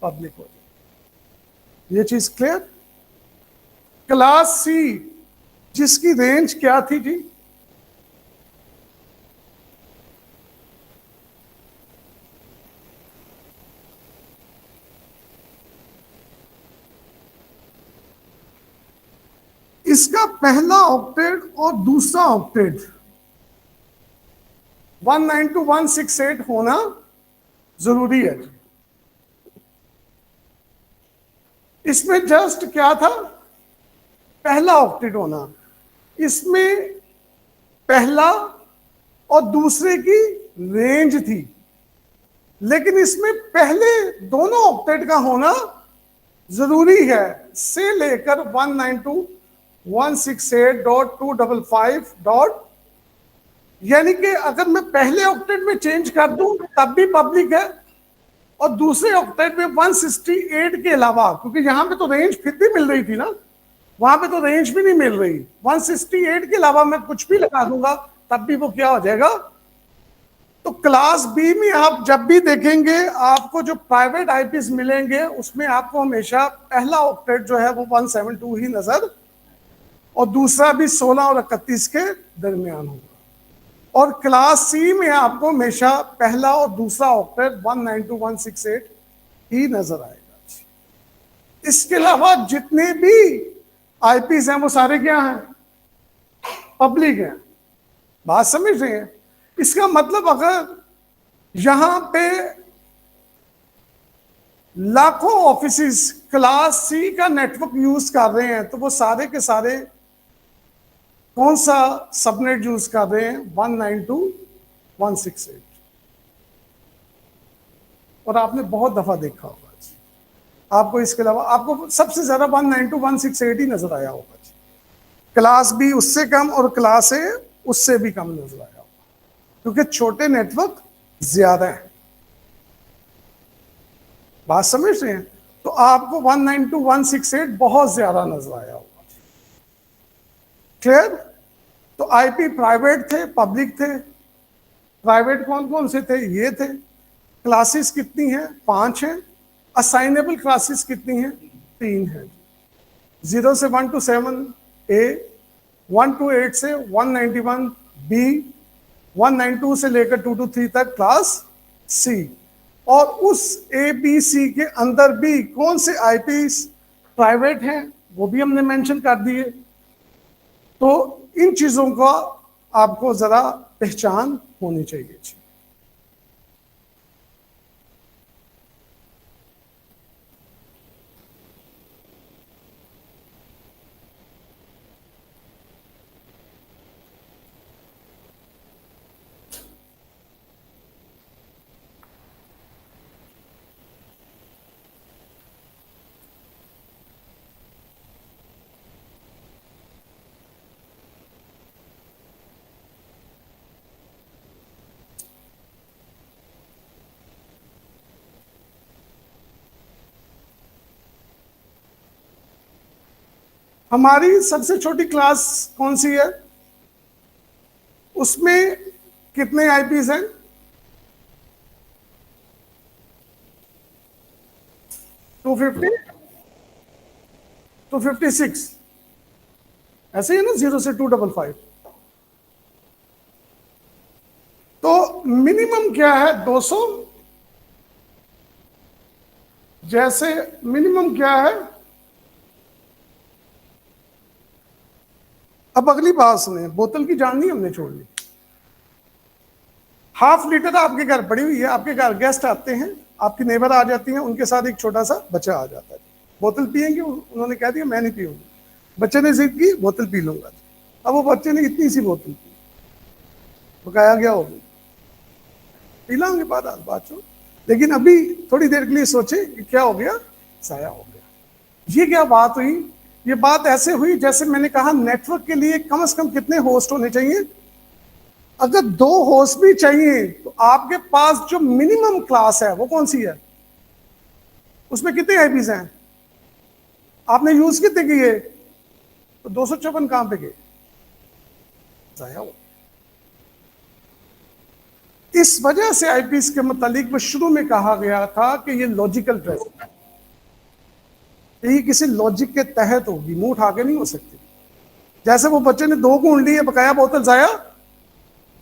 A: पब्लिक हो जाएगा। ये चीज क्लियर? क्लास सी जिसकी रेंज क्या थी जी? इसका पहला ऑक्टेट और दूसरा ऑक्टेट 192.168 होना जरूरी है। इसमें जस्ट क्या था, पहला ऑक्टेट होना। इसमें पहला और दूसरे की रेंज थी, लेकिन इसमें पहले दोनों ऑक्टेट का होना जरूरी है, से लेकर 192.168.255. यानी कि अगर मैं पहले ऑक्टेट में चेंज कर दूं तब भी पब्लिक है, और दूसरे ऑक्टेट में 168 के अलावा, क्योंकि यहां पे तो रेंज फिर भी मिल रही थी ना, वहां पे तो रेंज भी नहीं मिल रही, 168 के अलावा मैं कुछ भी लगा दूंगा तब भी वो क्या हो जाएगा। तो क्लास बी में आप जब भी देखेंगे आपको जो प्राइवेट आईपीस मिलेंगे उसमें आपको हमेशा पहला ऑक्टेट जो है वो 172 ही नजर, और दूसरा भी 16 और 31 के दरमियान होगा। और क्लास सी में आपको हमेशा पहला और दूसरा ऑक्टेट 192.168 ही नजर आएगा। इसके अलावा जितने भी आईपीज हैं वो सारे क्या हैं? पब्लिक हैं। बात समझ रहे हैं? इसका मतलब अगर यहां पे लाखों ऑफिसेस क्लास सी का नेटवर्क यूज कर रहे हैं तो वो सारे के सारे कौन सा सबनेट यूज कर रहे हैं? 192.168। और आपने बहुत दफा देखा होगा जी। आपको इसके अलावा आपको सबसे ज्यादा 192.168 ही नजर आया होगा जी। क्लास बी उससे कम और क्लास ए उससे भी कम नजर आया होगा, क्योंकि छोटे नेटवर्क ज्यादा है। बात समझ रहे हैं? तो आपको 192.168 बहुत ज्यादा नजर आया होगा। क्लियर? तो आईपी प्राइवेट थे, पब्लिक थे। प्राइवेट कौन कौन से थे? ये थे। क्लासेस कितनी हैं? 5 हैं। असाइनेबल क्लासेस कितनी हैं? 3 हैं। 0 से 1 to 7 ए, 1 to 8 से 191 बी, 192 से लेकर 2 to 3 तक क्लास सी। और उस ए बी सी के अंदर भी कौन से आईपी प्राइवेट हैं वो भी हमने मेंशन कर दिए। तो इन चीजों का आपको जरा पहचान होनी चाहिए जी। हमारी सबसे छोटी क्लास कौन सी है? उसमें कितने आईपीज हैं? 250, 256, ऐसे ही है ना, 0 से 255। तो मिनिमम क्या है? 200। जैसे मिनिमम क्या है? अब अगली बात सुने, बोतल की जान नहीं हमने छोड़नी। ½ लीटर आपके घर पड़ी हुई है, आपके घर गेस्ट आते हैं, आपकी नेबर आ जाती हैं, उनके साथ एक छोटा सा बच्चा आ जाता है। बोतल पियेंगे? उन्होंने कह दिया मैं नहीं पीऊंगी। बच्चे ने जिद की बोतल पी लूंगा। अब वो बच्चे ने इतनी सी बोतल पी, बकाया गया होगी, पी लांगे बात चो। लेकिन अभी थोड़ी देर के लिए सोचे कि क्या हो गया? साया हो गया। ये क्या बात हुई? ये बात ऐसे हुई जैसे मैंने कहा नेटवर्क के लिए कम से कम कितने होस्ट होने चाहिए? अगर 2 होस्ट भी चाहिए तो आपके पास जो मिनिमम क्लास है वो कौन सी है? उसमें कितने आईपीज हैं? आपने यूज कितने किए? तो 254 कहां पे गए? जाया हो। इस वजह से आईपीस के मुतालिक वो शुरू में कहा गया था कि ये लॉजिकल ट्रेसिंग है, ये किसी लॉजिक के तहत होगी, मुंह उठा के नहीं हो सकती। जैसे वो बच्चे ने 2 को ली है, बकाया बोतल जाया।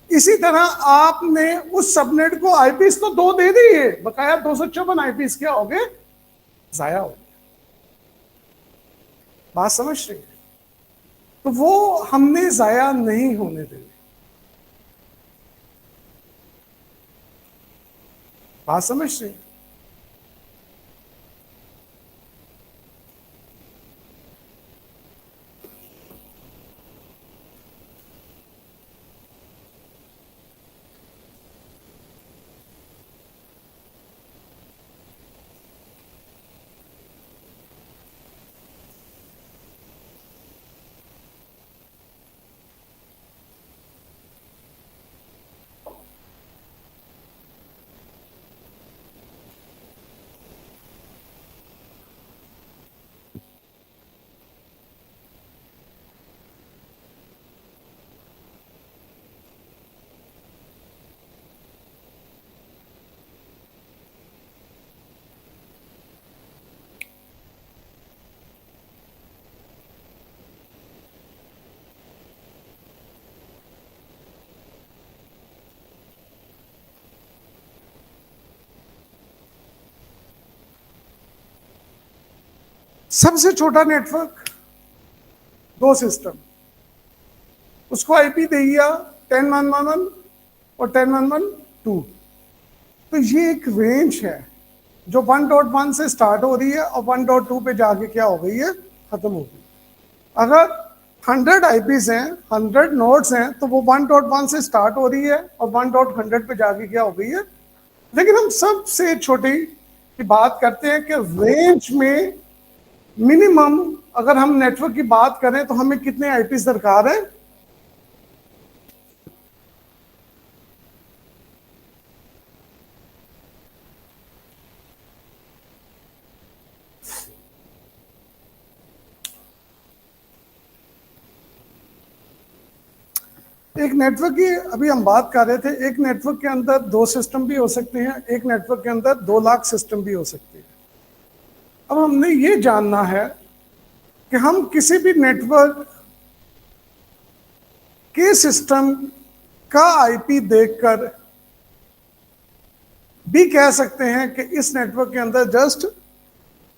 A: इसी तरह आपने उस सबनेट को आईपीस तो 2 दे दी है, बकाया 254 आईपीस क्या हो गए? जाया हो गए। बात समझ रही है? तो वो हमने जाया नहीं होने देने। बात समझ रही है? सबसे छोटा नेटवर्क 2 सिस्टम, उसको आईपी दे दिया 10.1.1 और 10.1.1.2। तो ये एक रेंज है जो 1.1 से स्टार्ट हो रही है और 1.2 पे जाके क्या हो गई है, खत्म हो गई। अगर 100 आईपीज हैं, 100 नोड्स हैं, तो वो 1.1 से स्टार्ट हो रही है और 1.100 पे जाके क्या हो गई है। लेकिन हम सबसे छोटी की बात करते हैं कि रेंज में मिनिमम अगर हम नेटवर्क की बात करें तो हमें कितने आईपीज दरकार है। एक नेटवर्क की अभी हम बात कर रहे थे, एक नेटवर्क के अंदर 2 सिस्टम भी हो सकते हैं, एक नेटवर्क के अंदर 2 लाख सिस्टम भी हो सकते हैं। अब हमने ये जानना है कि हम किसी भी नेटवर्क के सिस्टम का आईपी देखकर भी कह सकते हैं कि इस नेटवर्क के अंदर जस्ट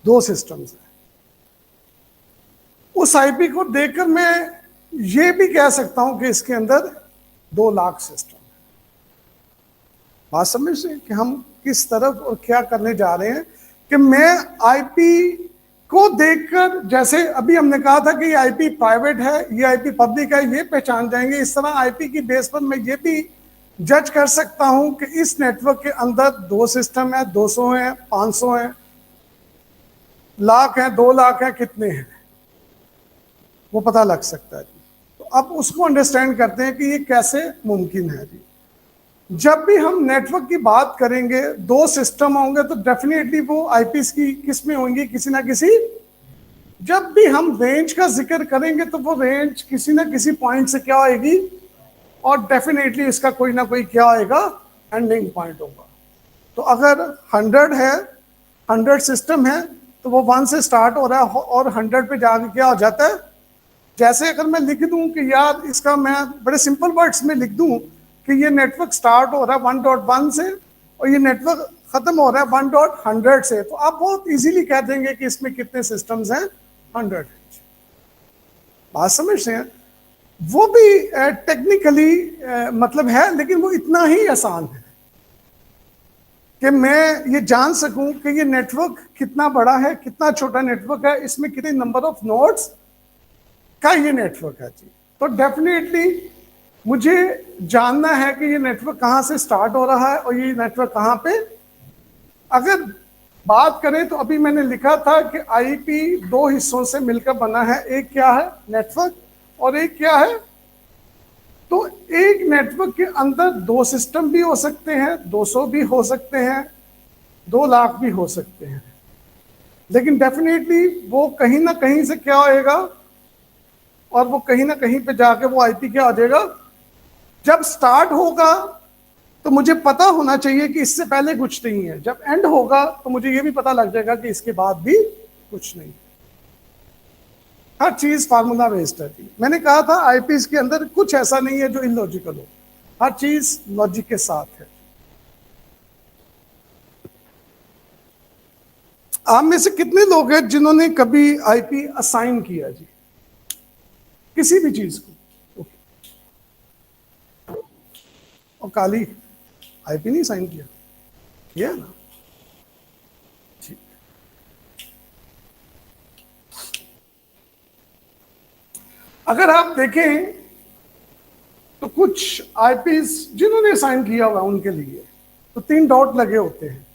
A: 2 सिस्टम्स हैं। उस आईपी को देखकर मैं ये भी कह सकता हूं कि इसके अंदर 2 लाख सिस्टम है। बात समझ रहे हैं कि हम किस तरफ और क्या करने जा रहे हैं। कि मैं आईपी को देखकर, जैसे अभी हमने कहा था कि ये आईपी प्राइवेट है, ये आईपी पब्लिक है, ये पहचान जाएंगे। इस तरह आईपी की बेस पर मैं ये भी जज कर सकता हूं कि इस नेटवर्क के अंदर 2 सिस्टम है, 200 है, 500 है, लाख है, 2 लाख है, कितने हैं वो पता लग सकता है जी। तो अब उसको अंडरस्टैंड करते हैं कि ये कैसे मुमकिन है जी। जब भी हम नेटवर्क की बात करेंगे, 2 सिस्टम होंगे तो डेफिनेटली वो आईपीस की किस में होंगी, किसी ना किसी। जब भी हम रेंज का जिक्र करेंगे तो वो रेंज किसी ना किसी पॉइंट से क्या होगी, और डेफिनेटली इसका कोई ना कोई क्या होगा, एंडिंग पॉइंट होगा। तो अगर 100 है, 100 सिस्टम है, तो वो 1 से स्टार्ट हो रहा है और 100 पे जाके क्या हो जाता है। जैसे अगर मैं लिख दूं कि यार, इसका मैं बड़े सिंपल वर्ड्स में लिख दूं कि ये नेटवर्क स्टार्ट हो रहा है 1.1 से और ये नेटवर्क खत्म हो रहा है 1.100 से, तो आप बहुत इजीली कह देंगे कि इसमें कितने सिस्टम्स हैं, 100। बात समझ रहे हैं। वो भी टेक्निकली मतलब है, लेकिन वो इतना ही आसान है कि मैं ये जान सकूं कि ये नेटवर्क कितना बड़ा है, कितना छोटा नेटवर्क है, इसमें कितने नंबर ऑफ नोड्स का ये नेटवर्क है जी। तो डेफिनेटली मुझे जानना है कि ये नेटवर्क कहाँ से स्टार्ट हो रहा है और ये नेटवर्क कहाँ पे। अगर बात करें तो अभी मैंने लिखा था कि आईपी 2 हिस्सों से मिलकर बना है। एक क्या है, नेटवर्क, और एक क्या है। तो एक नेटवर्क के अंदर 2 सिस्टम भी हो सकते हैं, 200 भी हो सकते हैं, 2 लाख भी हो सकते हैं, लेकिन डेफिनेटली वो कहीं ना कहीं से क्या होएगा, और वो कहीं ना कहीं पे जाके वो आईपी क्या हो जाएगा। जब स्टार्ट होगा तो मुझे पता होना चाहिए कि इससे पहले कुछ नहीं है, जब एंड होगा तो मुझे ये भी पता लग जाएगा कि इसके बाद भी कुछ नहीं। हर चीज फार्मूला बेस्ड है। मैंने कहा था आईपीस के अंदर कुछ ऐसा नहीं है जो इलॉजिकल हो, हर चीज लॉजिक के साथ है। आप में से कितने लोग हैं जिन्होंने कभी आईपी असाइन किया जी, किसी भी चीज को। और काली आईपी नहीं साइन किया, किया ना। ठीक, अगर आप देखें तो कुछ आईपीस जिन्होंने साइन किया हुआ उनके लिए तो 3 डॉट लगे होते हैं।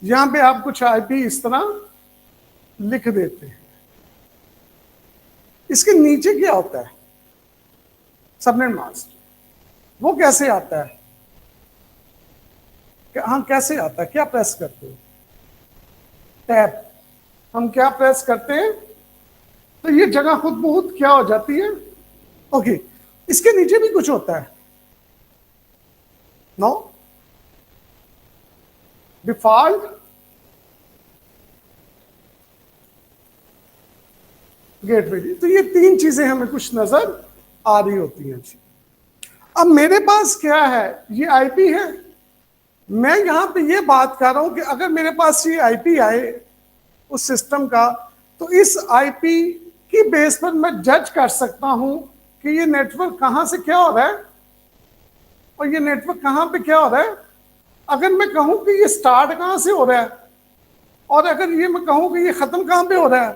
A: यहां पे आप कुछ आईपी इस तरह लिख देते हैं। इसके नीचे क्या होता है, सबनेट मास्क। वो कैसे आता है, हाँ कैसे आता है, क्या प्रेस करते हो, टैब। हम क्या प्रेस करते हैं तो ये जगह खुद ब खुद क्या हो जाती है। ओके, इसके नीचे भी कुछ होता है, नो डिफॉल्ट गेटवे। तो ये 3 चीजें हमें कुछ नजर आ रही होती हैं। अब मेरे पास क्या है, ये आईपी है। मैं यहां पे ये बात कर रहा हूं कि अगर मेरे पास ये आईपी आए उस सिस्टम का, तो इस आईपी की बेस पर मैं जज कर सकता हूं कि ये नेटवर्क कहां से क्या हो रहा है और ये नेटवर्क कहां पे क्या हो रहा है। अगर मैं कहूं कि ये स्टार्ट कहां से हो रहा है और अगर ये मैं कहूं कि ये खत्म कहां पे हो रहा है,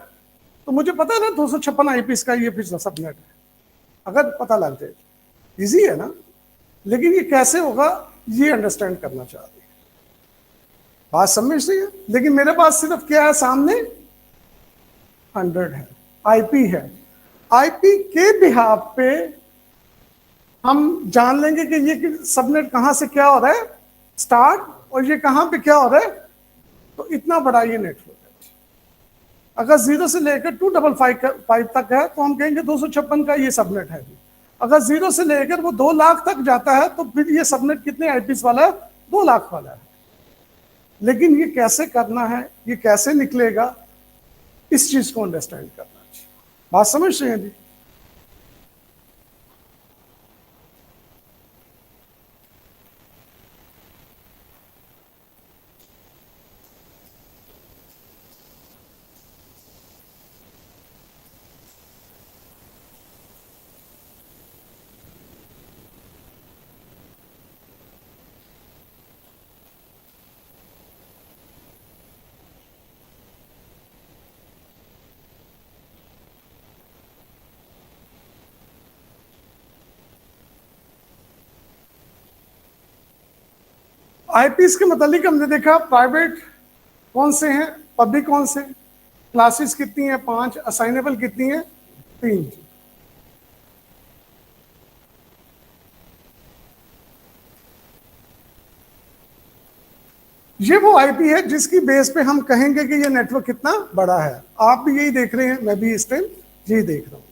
A: तो मुझे पता है ना 256 आईपीस का ये फिर सबनेट है। अगर पता लग जाए इजी है ना, लेकिन ये कैसे होगा ये अंडरस्टैंड करना चाह रही है। बात समझ रही है? लेकिन मेरे पास सिर्फ क्या है सामने 100 है, आईपी है। आईपी के बिहाफ पे हम जान लेंगे कि ये सबनेट कहां से क्या हो रहा है स्टार्ट, और ये कहां पे क्या हो रहा है। तो इतना बड़ा ये नेटवर्क है। अगर 0 से लेकर 2555 तक है तो हम कहेंगे 256 का ये सबनेट है। अगर 0 से लेकर वो 2 लाख तक जाता है तो फिर ये सबनेट कितने आईपीस वाला है, 2 लाख वाला है। लेकिन ये कैसे करना है, ये कैसे निकलेगा, इस चीज को अंडरस्टैंड करना चाहिए। बात समझ रहे हैं जी? आईपीस के मतलब हमने देखा प्राइवेट कौन से हैं, पब्लिक कौन से, क्लासेस कितनी है 5, असाइनेबल कितनी है 3। ये वो आईपी है जिसकी बेस पे हम कहेंगे कि ये नेटवर्क कितना बड़ा है। आप भी यही देख रहे हैं, मैं भी इस टाइम यही देख रहा हूं।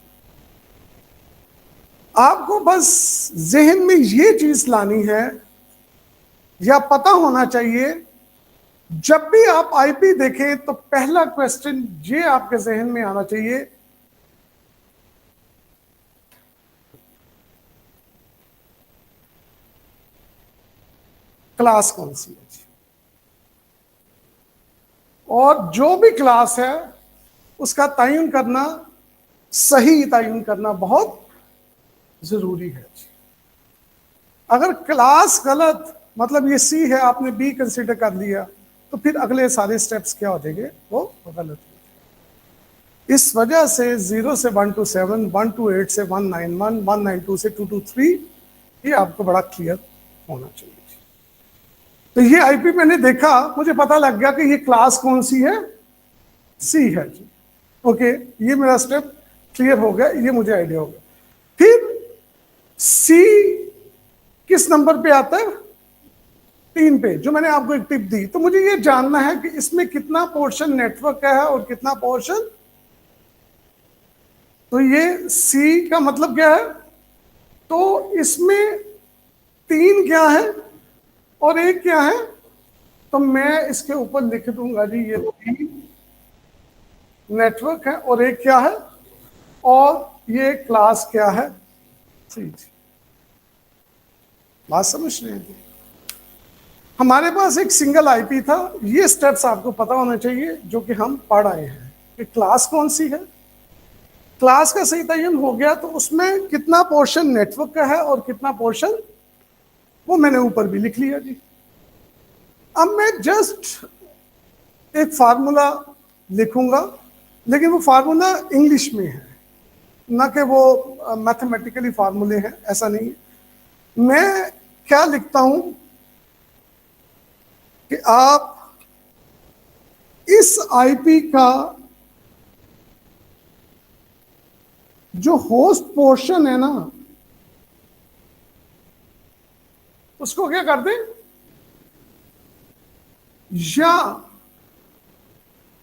A: आपको बस जहन में ये चीज लानी है या पता होना चाहिए, जब भी आप आईपी देखें तो पहला क्वेश्चन ये आपके जहन में आना चाहिए, क्लास कौन सी है। और जो भी क्लास है उसका तयन करना, सही तयन करना बहुत जरूरी है। अगर क्लास गलत, मतलब ये सी है आपने बी कंसीडर कर लिया, तो फिर अगले सारे स्टेप्स क्या हो जाएंगे, वो गलत हो। इस वजह से 0 से 127, 128 से 191, 192 से 223 ये आपको बड़ा क्लियर होना चाहिए। तो ये आईपी मैंने देखा, मुझे पता लग गया कि ये क्लास कौन सी है, सी है जी। ओके, ये मेरा स्टेप क्लियर हो गया, ये मुझे आइडिया हो गया। फिर सी किस नंबर पे आता है, 3 पे, जो मैंने आपको एक टिप दी। तो मुझे ये जानना है कि इसमें कितना पोर्शन नेटवर्क का है और कितना पोर्शन, तो ये सी का मतलब क्या है, तो इसमें 3 क्या है और 1 क्या है, तो मैं इसके ऊपर लिख दूंगा जी ये 3 नेटवर्क है और 1 क्या है, और ये क्लास क्या है, सी। बात समझ रहे हैं? हमारे पास एक सिंगल आईपी था। ये स्टेप्स आपको पता होने चाहिए जो कि हम पढ़ आए हैं कि क्लास कौन सी है। क्लास का सही तयन हो गया तो उसमें कितना पोर्शन नेटवर्क का है और कितना पोर्शन, वो मैंने ऊपर भी लिख लिया जी। अब मैं जस्ट एक फार्मूला लिखूंगा, लेकिन वो फार्मूला इंग्लिश में है, ना कि वो मैथमेटिकली फार्मूले हैं, ऐसा नहीं है। मैं क्या लिखता हूं कि आप इस आईपी का जो होस्ट पोर्शन है ना, उसको क्या कर दें, या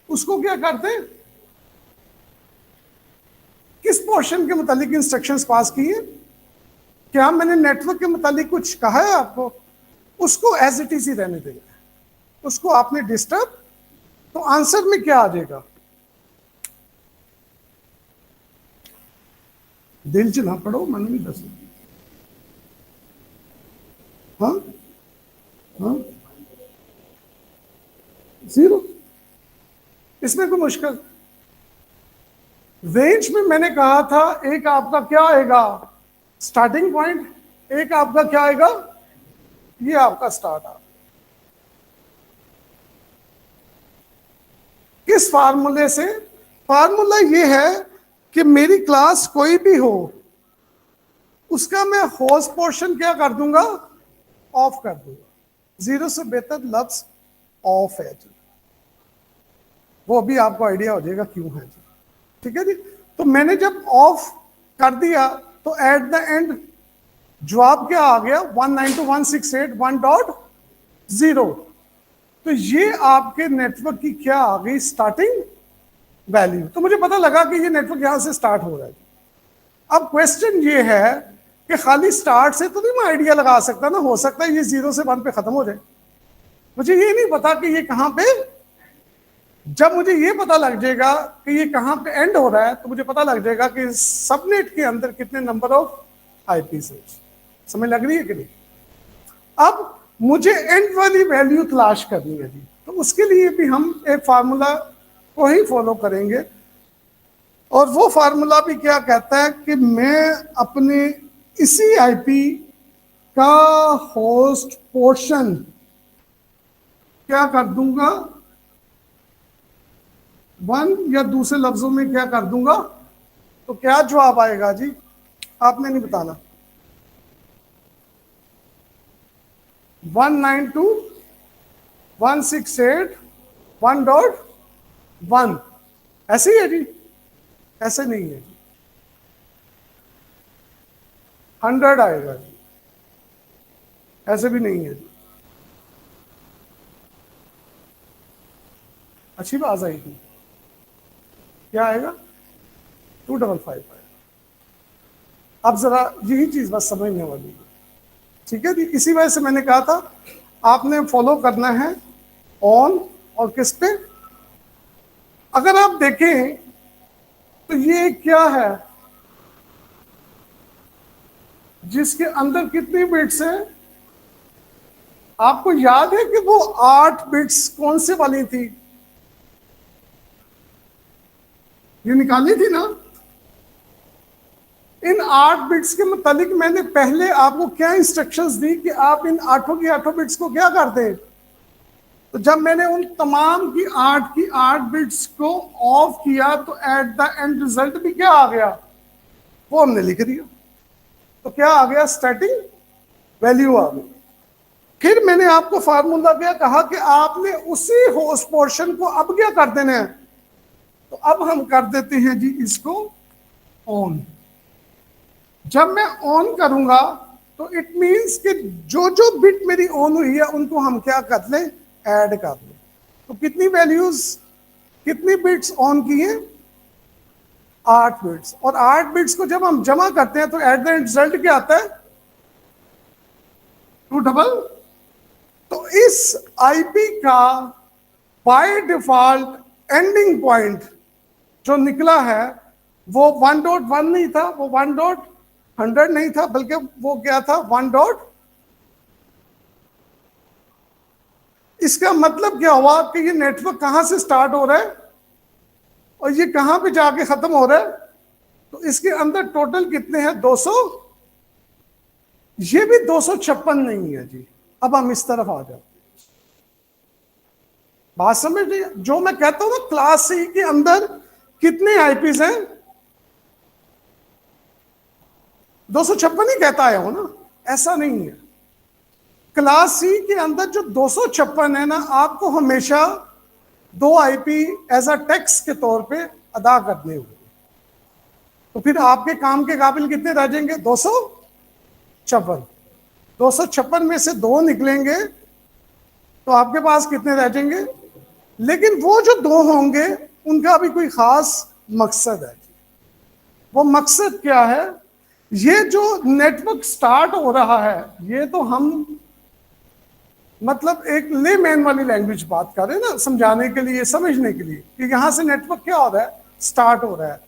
A: उसको क्या कर दें, किस पोर्शन के मुतालिक इंस्ट्रक्शंस पास की हैं, क्या मैंने नेटवर्क के मुतालिक कुछ कहा है आपको, उसको एज इट इज ही रहने देना है। उसको आपने डिस्टर्ब, तो आंसर में क्या आ जाएगा, दिल च ना पढ़ो, मन में दस। हाँ हाँ, 0, इसमें कोई मुश्किल। रेंज में मैंने कहा था एक आपका क्या आएगा स्टार्टिंग पॉइंट, एक आपका क्या आएगा, ये आपका स्टार्ट आ किस फार्मूले से? फार्मूला ये है कि मेरी क्लास कोई भी हो उसका मैं होस्ट पोर्शन क्या कर दूंगा, ऑफ कर दूंगा। जीरो से बेहतर लफ्ज ऑफ है जी, वो भी आपको आइडिया हो जाएगा क्यों है जी। ठीक है जी। तो मैंने जब ऑफ कर दिया तो एट द एंड जवाब क्या आ गया, 192.168.1.0। तो ये आपके नेटवर्क की क्या आ गई, स्टार्टिंग वैल्यू। तो मुझे पता लगा कि ये नेटवर्क यहां से स्टार्ट हो रहा है। अब क्वेश्चन ये है कि खाली स्टार्ट से तो नहीं मैं आइडिया लगा सकता ना, हो सकता है ये 0 से 1 पे खत्म हो जाए। मुझे ये नहीं पता कि ये कहां पे, जब मुझे ये पता लग जाएगा कि ये कहां पे एंड हो रहा है तो मुझे पता लग जाएगा कि सबनेट के अंदर कितने नंबर ऑफ आईपी है। समझ लग रही है कि नहीं? अब मुझे एंड वाली वैल्यू तलाश करनी है जी, तो उसके लिए भी हम एक फार्मूला को ही फॉलो करेंगे। और वो फार्मूला भी क्या कहता है कि मैं अपने इसी आईपी का होस्ट पोर्शन क्या कर दूंगा, 1, या दूसरे लफ्जों में क्या कर दूंगा। तो क्या जवाब आएगा जी, आपने नहीं बताना। 192.168.1.1 ऐसे ही है जी, ऐसे नहीं है। 100 आएगा जी, ऐसे भी नहीं है जी। अच्छी बात आएगी, क्या आएगा, 255 आएगा। अब जरा यही चीज बस समझने वाली है। ठीक है जी, इसी वजह से मैंने कहा था आपने फॉलो करना है ऑन और किस पे। अगर आप देखें तो ये क्या है जिसके अंदर कितनी बिट्स हैं, आपको याद है कि वो 8 बिट्स कौन से वाली थी, ये निकाली थी ना। इन 8 बिट्स के मुतालिक मैंने पहले आपको क्या इंस्ट्रक्शंस दी कि आप इन 8 की 8 बिट्स को क्या कर दें। तो जब मैंने उन तमाम की 8 बिट्स को ऑफ किया तो एट द एंड रिजल्ट भी क्या आ गया, वो हमने लिख दिया। तो क्या आ गया, स्टैटिक वैल्यू आ गई। फिर मैंने आपको फार्मूला क्या कहा कि आपने उसी होस्ट पोर्शन को अब क्या कर देना है। तो अब हम कर देते हैं जी इसको ऑन। जब मैं ऑन करूंगा तो इट मींस कि जो जो बिट मेरी ऑन हुई है उनको हम क्या कर लें, ऐड कर लें। तो कितनी वैल्यूज, कितनी बिट्स ऑन की हैं, 8 बिट्स। और 8 बिट्स को जब हम जमा करते हैं तो एट द रिजल्ट क्या आता है, 2 तो इस आईपी का बाय डिफॉल्ट एंडिंग पॉइंट जो निकला है वो 1.1 नहीं था, वो 1.100 नहीं था, बल्कि वो क्या था, 1. इसका मतलब क्या हुआ कि ये नेटवर्क कहां से स्टार्ट हो रहा है और ये कहां पे जाके खत्म हो रहा है। तो इसके अंदर टोटल कितने हैं, 200। ये भी 256 नहीं है जी। अब हम इस तरफ आ जाओ, बात समझ रही है? जो मैं कहता हूं ना क्लास सी के अंदर कितने आईपीज हैं, 256 ही कहता आया हो ना, ऐसा नहीं है। क्लास सी के अंदर जो 256 है ना, आपको हमेशा 2 आईपी एज अ टैक्स के तौर पे अदा करने होंगे। तो फिर आपके काम के काबिल कितने रह जाएंगे, 256। 256 में से 2 निकलेंगे तो आपके पास कितने रह जाएंगे। लेकिन वो जो 2 होंगे उनका भी कोई खास मकसद है। वो मकसद क्या है, ये जो नेटवर्क स्टार्ट हो रहा है, ये तो हम मतलब एक लेमैन वाली लैंग्वेज बात कर रहे हैं ना, समझाने के लिए, समझने के लिए कि यहां से नेटवर्क क्या हो रहा है, स्टार्ट हो रहा है,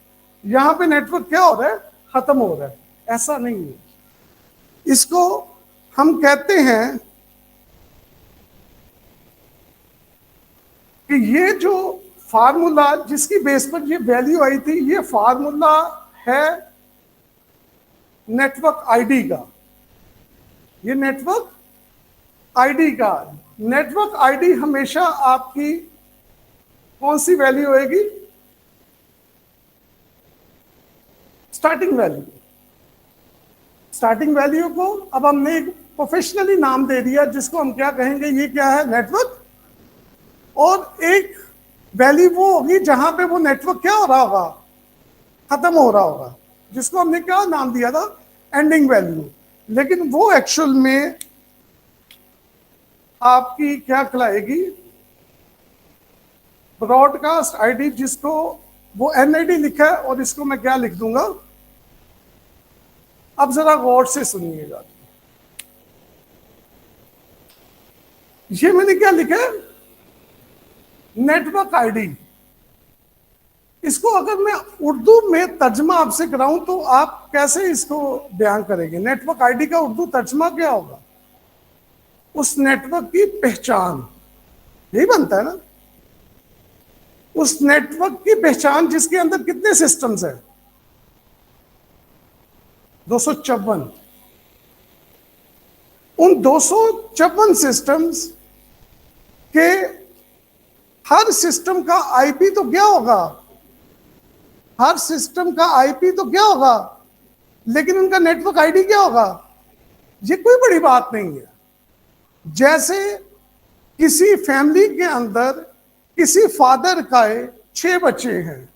A: यहां पे नेटवर्क क्या हो रहा है, खत्म हो रहा है। ऐसा नहीं है। इसको हम कहते हैं कि ये जो फार्मूला जिसकी बेस पर ये वैल्यू आई थी, ये फार्मूला है नेटवर्क आईडी का। ये नेटवर्क आईडी का, नेटवर्क आईडी हमेशा आपकी कौन सी वैल्यू होगी? Starting value. स्टार्टिंग वैल्यू को अब हमने एक प्रोफेशनली नाम दे दिया, जिसको हम क्या कहेंगे? ये क्या है? नेटवर्क। और एक वैल्यू वो होगी जहां पे वो नेटवर्क क्या हो रहा होगा? खत्म हो रहा होगा, जिसको हमने क्या नाम दिया था? Ending value. लेकिन वो एक्चुअल में आपकी क्या कहलाएगी? ब्रॉडकास्ट आईडी, जिसको वो एनआईडी लिखा है, और इसको मैं क्या लिख दूंगा? अब जरा गौर से सुनिएगा, ये मैंने क्या लिखा है? Network ID. इसको अगर मैं उर्दू में तर्जमा आपसे कराऊं तो आप कैसे इसको बयान करेंगे? नेटवर्क आईडी का उर्दू तर्जमा क्या होगा? उस नेटवर्क की पहचान, यही बनता है ना? उस नेटवर्क की पहचान जिसके अंदर कितने सिस्टम्स हैं? 254। उन 254 सिस्टम्स के हर सिस्टम का आईपी तो क्या होगा? हर सिस्टम का आईपी तो क्या होगा? लेकिन उनका नेटवर्क आईडी क्या होगा? ये कोई बड़ी बात नहीं है। जैसे किसी फैमिली के अंदर किसी फादर का 6 बच्चे हैं,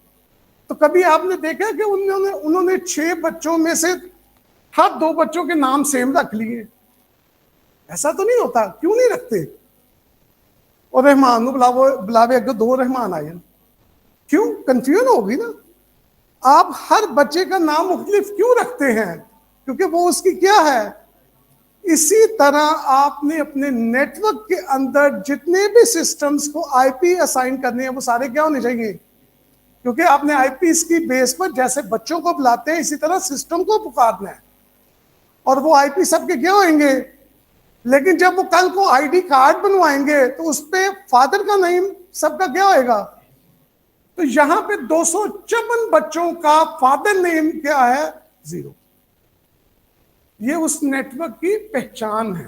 A: तो कभी आपने देखा कि उन्होंने 6 बच्चों में से हर 2 बच्चों के नाम सेम रख लिए? ऐसा तो नहीं होता। क्यों नहीं रखते? और रहमान बुलावे अगर 2 रहमान आए, क्यों? कंफ्यूजन होगी ना। आप हर बच्चे का नाम मुख्तलिफ क्यों रखते हैं? क्योंकि वो उसकी क्या है? इसी तरह आपने अपने नेटवर्क के अंदर जितने भी सिस्टम्स को आईपी असाइन करने हैं, वो सारे क्या होने चाहिए? क्योंकि आपने आईपी की बेस पर जैसे बच्चों को बुलाते हैं, इसी तरह सिस्टम को पुकारना है, और वो आईपी सबके क्या होंगे? लेकिन जब वो कल को आईडी कार्ड बनवाएंगे तो उस पे फादर का नेम सबका क्या होएगा? तो यहां पे 254 बच्चों का फादर नेम क्या है? 0। ये उस नेटवर्क की पहचान है।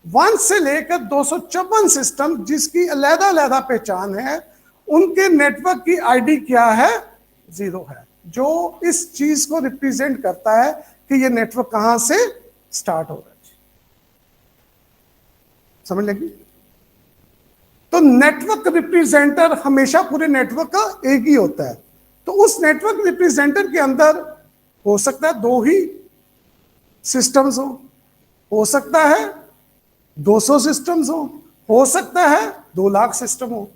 A: 1 से लेकर 254 सिस्टम जिसकी अलग अलग पहचान है, उनके नेटवर्क की आईडी क्या है? 0 है, जो इस चीज को रिप्रेजेंट करता है कि ये नेटवर्क कहां से स्टार्ट हो रहा है। समझ लगी? तो नेटवर्क रिप्रेजेंटर हमेशा पूरे नेटवर्क का एक ही होता है। तो उस नेटवर्क रिप्रेजेंटर के अंदर हो सकता है 2 ही सिस्टम्स हो सकता है 200 सिस्टम्स हो सकता है 2 लाख सिस्टम हो।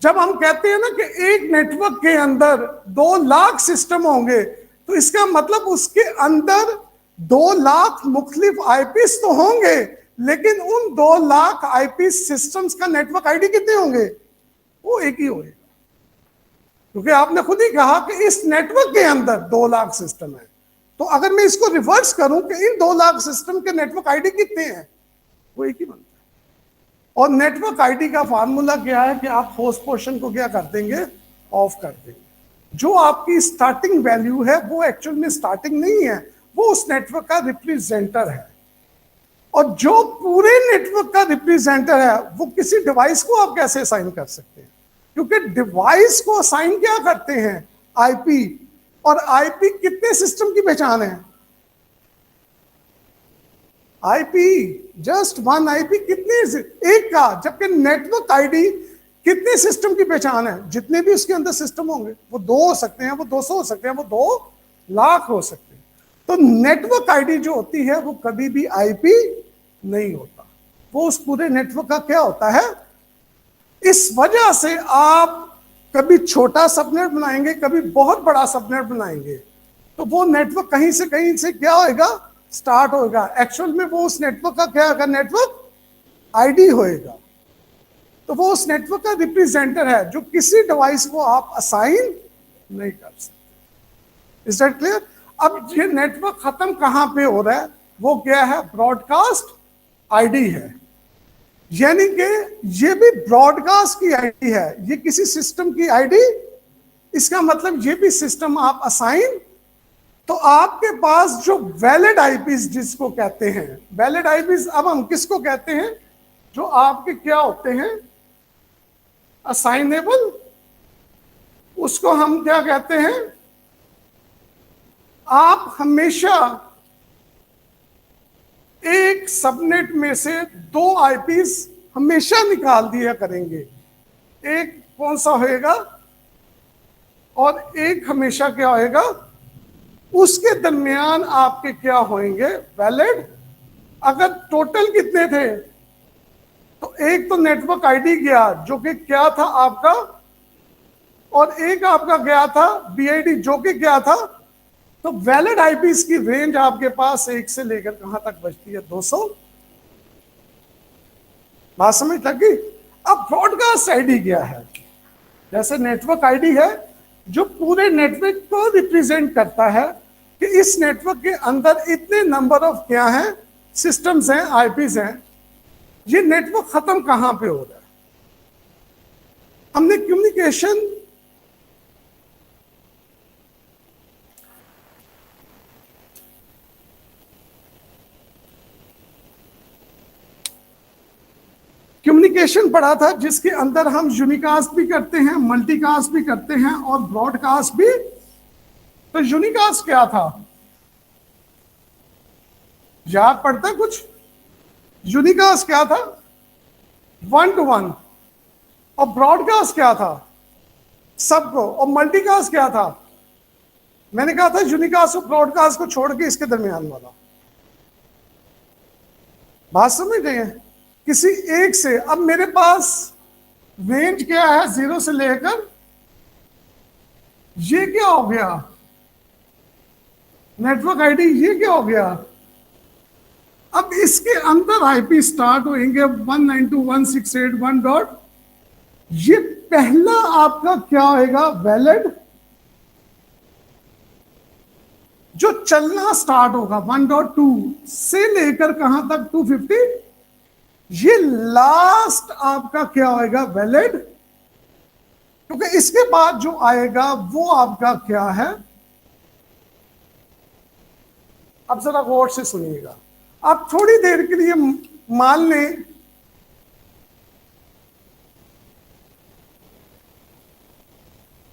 A: जब हम कहते हैं ना कि एक नेटवर्क के अंदर 2 लाख सिस्टम होंगे, तो इसका मतलब उसके अंदर 2 लाख मुख्तलिफ आईपीस तो होंगे, लेकिन उन 2 लाख आईपी सिस्टम्स का नेटवर्क आईडी कितने होंगे? वो एक ही होगा, क्योंकि आपने खुद ही कहा कि इस नेटवर्क के अंदर 2 लाख सिस्टम है। तो अगर मैं इसको रिवर्स करूं कि इन 2 लाख सिस्टम के नेटवर्क आईडी कितने हैं, वो एक ही बनता है। और नेटवर्क आईडी का फार्मूला क्या है कि आप होस्ट पोर्शन को क्या कर देंगे? ऑफ कर देंगे। जो आपकी स्टार्टिंग वैल्यू है वो एक्चुअल में स्टार्टिंग नहीं है, वो उस नेटवर्क का रिप्रेजेंटर है। और जो पूरे नेटवर्क का रिप्रेजेंटर है, वो किसी डिवाइस को आप कैसे असाइन कर सकते हैं? क्योंकि डिवाइस को असाइन क्या करते हैं? आईपी। और आईपी कितने सिस्टम की पहचान है? आईपी जस्ट 1 आईपी कितने? एक का। जबकि नेटवर्क आईडी कितने सिस्टम की पहचान है? जितने भी उसके अंदर सिस्टम होंगे, वो 2 हो सकते हैं, वो 200 हो सकते हैं, वो 2 लाख हो सकते हैं। तो नेटवर्क आईडी जो होती है वो कभी भी आईपी नहीं होता, वो उस पूरे नेटवर्क का क्या होता है। इस वजह से आप कभी छोटा सबनेट बनाएंगे, कभी बहुत बड़ा सबनेट बनाएंगे, तो वो नेटवर्क कहीं से क्या होएगा? स्टार्ट होएगा। एक्चुअल में वो उस नेटवर्क का क्या होगा? नेटवर्क आईडी होएगा। तो वो उस नेटवर्क का रिप्रेजेंटर है, जो किसी डिवाइस को आप असाइन नहीं कर सकते। Is that clear? अब ये नेटवर्क खत्म कहां पे हो रहा है? वो क्या है? ब्रॉडकास्ट आईडी है। यानी कि ये भी ब्रॉडकास्ट की आईडी है, ये किसी सिस्टम की आईडी। इसका मतलब ये भी सिस्टम आप असाइन, तो आपके पास जो वैलिड आईपीज जिसको कहते हैं, वैलिड आईपीज अब हम किसको कहते हैं, जो आपके क्या होते हैं, असाइनेबल, उसको हम क्या कहते हैं। आप हमेशा एक सबनेट में से दो आईपीज हमेशा निकाल दिया करेंगे, एक कौन सा होएगा और एक हमेशा क्या होएगा, उसके दरमियान आपके क्या होंगे, वैलिड। अगर टोटल कितने थे, तो एक तो नेटवर्क आईडी गया जो कि क्या था आपका, और एक आपका गया था बीआईडी जो कि क्या था। तो वैलिड आईपीस की रेंज आपके पास एक से लेकर कहां तक बचती है, 200। बात समझ लगी। अब ब्रॉडकास्ट आईडी क्या है, जैसे नेटवर्क आईडी है जो पूरे नेटवर्क को रिप्रेजेंट करता है कि इस नेटवर्क के अंदर इतने नंबर ऑफ क्या हैं, सिस्टम्स हैं, आईपीज हैं। ये नेटवर्क खत्म कहां पे हो रहा है, हमने कम्युनिकेशन कम्युनिकेशन पढ़ा था, जिसके अंदर हम यूनिकास्ट भी करते हैं, मल्टीकास्ट भी करते हैं और ब्रॉडकास्ट भी। तो यूनिकास्ट क्या था, याद पड़ता है कुछ, यूनिकास्ट क्या था, 1 to 1, और ब्रॉडकास्ट क्या था, सबको, और मल्टीकास्ट क्या था, मैंने कहा था यूनिकास्ट और ब्रॉडकास्ट को छोड़ के इसके दरमियान वाला। बात समझ रहे हैं, किसी एक से। अब मेरे पास रेंज क्या है, 0 से लेकर, ये क्या हो गया, नेटवर्क आईडी, ये क्या हो गया। अब इसके अंदर आईपी स्टार्ट होंगे 192.168.1 डॉट, ये पहला आपका क्या होएगा, वैलिड, जो चलना स्टार्ट होगा 1.2 से लेकर कहां तक, 250। ये लास्ट आपका क्या होएगा, वैलिड, क्योंकि इसके बाद जो आएगा वो आपका क्या है। अब जरा गौर से सुनिएगा, आप थोड़ी देर के लिए मान लें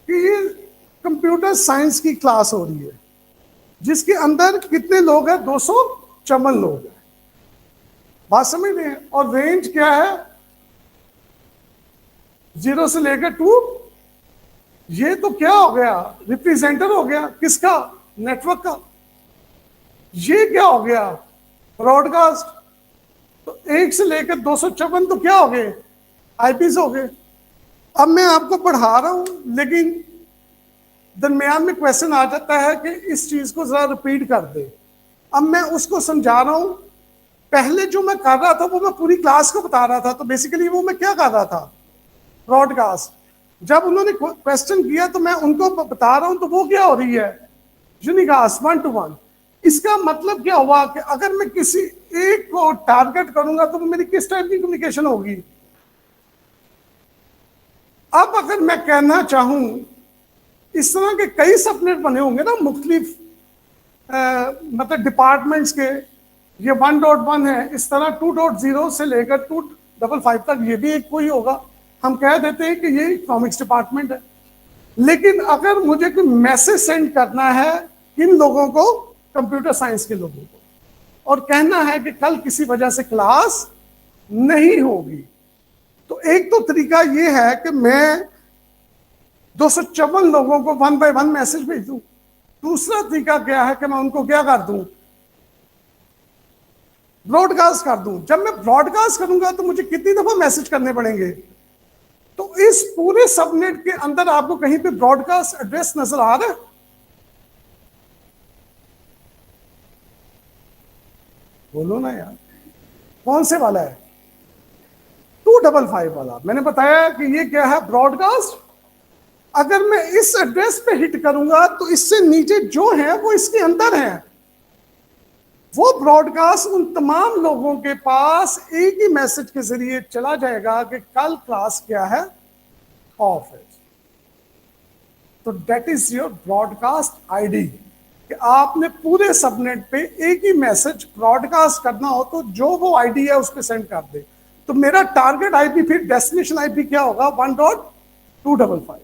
A: कि ये कंप्यूटर साइंस की क्लास हो रही है, जिसके अंदर कितने लोग हैं, 254 लोग हैं। बात समझ रहे हैं, और रेंज क्या है, 0 से लेकर 2। ये तो क्या हो गया, रिप्रेजेंटर हो गया किसका, नेटवर्क का। ये क्या हो गया, ब्रॉडकास्ट। तो 1 से लेकर 254 तो क्या हो गए, आईपीज हो गए। अब मैं आपको पढ़ा रहा हूं, लेकिन दरमियान में क्वेश्चन आ जाता है कि इस चीज को जरा रिपीट कर दे। अब मैं उसको समझा रहा हूं, पहले जो मैं कर रहा था वो मैं पूरी क्लास को बता रहा था, तो बेसिकली वो मैं क्या कर रहा था, ब्रॉडकास्ट। जब उन्होंने क्वेश्चन किया तो मैं उनको बता रहा हूं, तो वो क्या हो रही है, यूनिकास्ट 1 to 1। इसका मतलब क्या हुआ कि अगर मैं किसी एक को टारगेट करूंगा तो मेरी किस टाइप की कम्युनिकेशन होगी। अब अगर मैं कहना चाहूं, इस तरह के कई सबनेट बने होंगे ना मुख्तलिफ मतलब डिपार्टमेंट्स के, ये 1.1 है, इस तरह 2.0 से लेकर 255 तक ये भी एक कोई होगा। हम कह देते हैं कि ये इकोनॉमिक्स डिपार्टमेंट है। लेकिन अगर मुझे कोई मैसेज सेंड करना है किन लोगों को, कंप्यूटर साइंस के लोगों को, और कहना है कि कल किसी वजह से क्लास नहीं होगी, तो एक तो तरीका ये है कि मैं 254 लोगों को 1 by 1 मैसेज भेज दूं। दूसरा तरीका क्या है कि मैं उनको क्या कर दूं, ब्रॉडकास्ट कर दूं। जब मैं ब्रॉडकास्ट करूंगा तो मुझे कितनी दफा मैसेज करने पड़ेंगे। तो इस पूरे सबनेट के अंदर आपको कहीं पे ब्रॉडकास्ट एड्रेस नजर आ रहा है, बोलो ना यार, कौन से वाला है, 255 वाला। मैंने बताया कि ये क्या है, ब्रॉडकास्ट। अगर मैं इस एड्रेस पे हिट करूंगा तो इससे नीचे जो है वो इसके अंदर है। वो ब्रॉडकास्ट उन तमाम लोगों के पास एक ही मैसेज के जरिए चला जाएगा कि कल क्लास क्या है, ऑफ है। तो that is your broadcast ID, कि आपने पूरे सबनेट पे एक ही मैसेज ब्रॉडकास्ट करना हो तो जो वो आईडी है उस पर सेंड कर दे। तो मेरा टारगेट आईपी फिर डेस्टिनेशन आईपी क्या होगा, 1.255।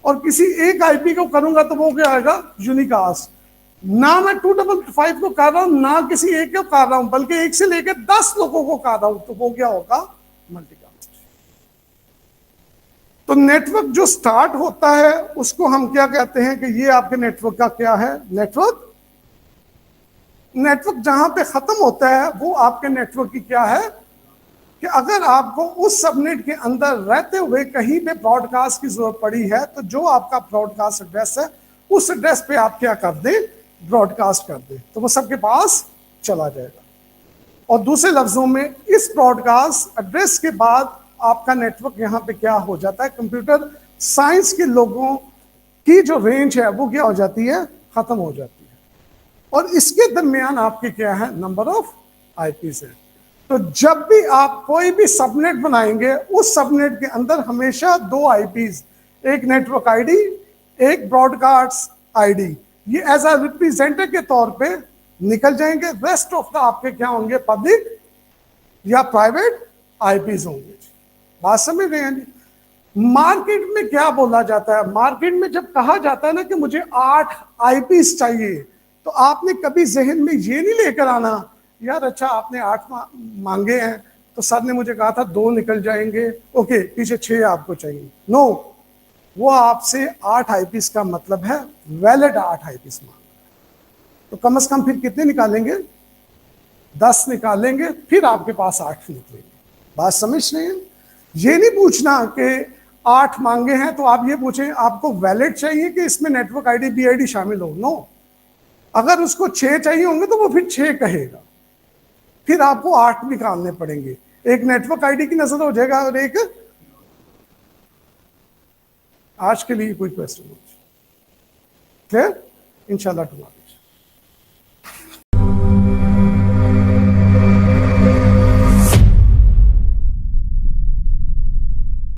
A: और किसी एक आईपी को करूंगा तो वो क्या आएगा, यूनिकास्ट। ना मैं 255 को कर रहा हूं, ना किसी एक को कर रहा हूं, बल्कि एक से लेकर 10 लोगों को कर रहा हूं, तो वो क्या होगा, मल्टीकास्ट। तो नेटवर्क जो स्टार्ट होता है उसको हम क्या कहते हैं कि ये आपके नेटवर्क का क्या है, नेटवर्क। नेटवर्क जहां पे खत्म होता है वो आपके नेटवर्क की क्या है, कि अगर आपको उस सबनेट के अंदर रहते हुए कहीं पे ब्रॉडकास्ट की जरूरत पड़ी है तो जो आपका ब्रॉडकास्ट एड्रेस है उस एड्रेस पे आप क्या कर दें, ब्रॉडकास्ट कर दें, तो वो सबके पास चला जाएगा। और दूसरे लफ्जों में इस ब्रॉडकास्ट एड्रेस के बाद आपका नेटवर्क यहां पे क्या हो जाता है, कंप्यूटर साइंस के लोगों की जो रेंज है वो क्या हो जाती है, खत्म हो जाती है। और इसके दरमियान आपके क्या है, नंबर ऑफ आईपीज है। तो जब भी आप कोई भी सबनेट बनाएंगे उस सबनेट के अंदर हमेशा दो आईपीज, एक नेटवर्क आईडी, एक ब्रॉडकास्ट आईडी, ये एज अ रिप्रेजेंटेटिव के तौर पे निकल जाएंगे। रेस्ट ऑफ द आपके क्या होंगे, पब्लिक या प्राइवेट आईपीज होंगे। बात समझ रहे हैं जी। मार्केट में क्या बोला जाता है, मार्केट में जब कहा जाता है ना कि मुझे 8 आईपीज चाहिए, तो आपने कभी जहन में ये नहीं लेकर आना यार अच्छा आपने 8 मांगे हैं तो सर ने मुझे कहा था 2 निकल जाएंगे, ओके पीछे 6 आपको चाहिए। नो, वो आपसे 8 आईपीस का मतलब है वैलिड 8 आईपीस मांग। तो कम से कम फिर कितने निकालेंगे, 10 निकालेंगे, फिर आपके पास 8 निकलेंगे। बात समझ रहे हैं। ये नहीं पूछना कि 8 मांगे हैं तो आप ये पूछें आपको वैलिड चाहिए कि इसमें नेटवर्क आईडी बीआईडी शामिल हो। नो, अगर उसको 6 चाहिए होंगे तो वो फिर 6 कहेगा, फिर आपको 8 निकालने पड़ेंगे। एक नेटवर्क आईडी की नजर हो जाएगा और एक। आज के लिए कोई क्वेश्चन क्लियर, इंशाल्लाह टुमारो।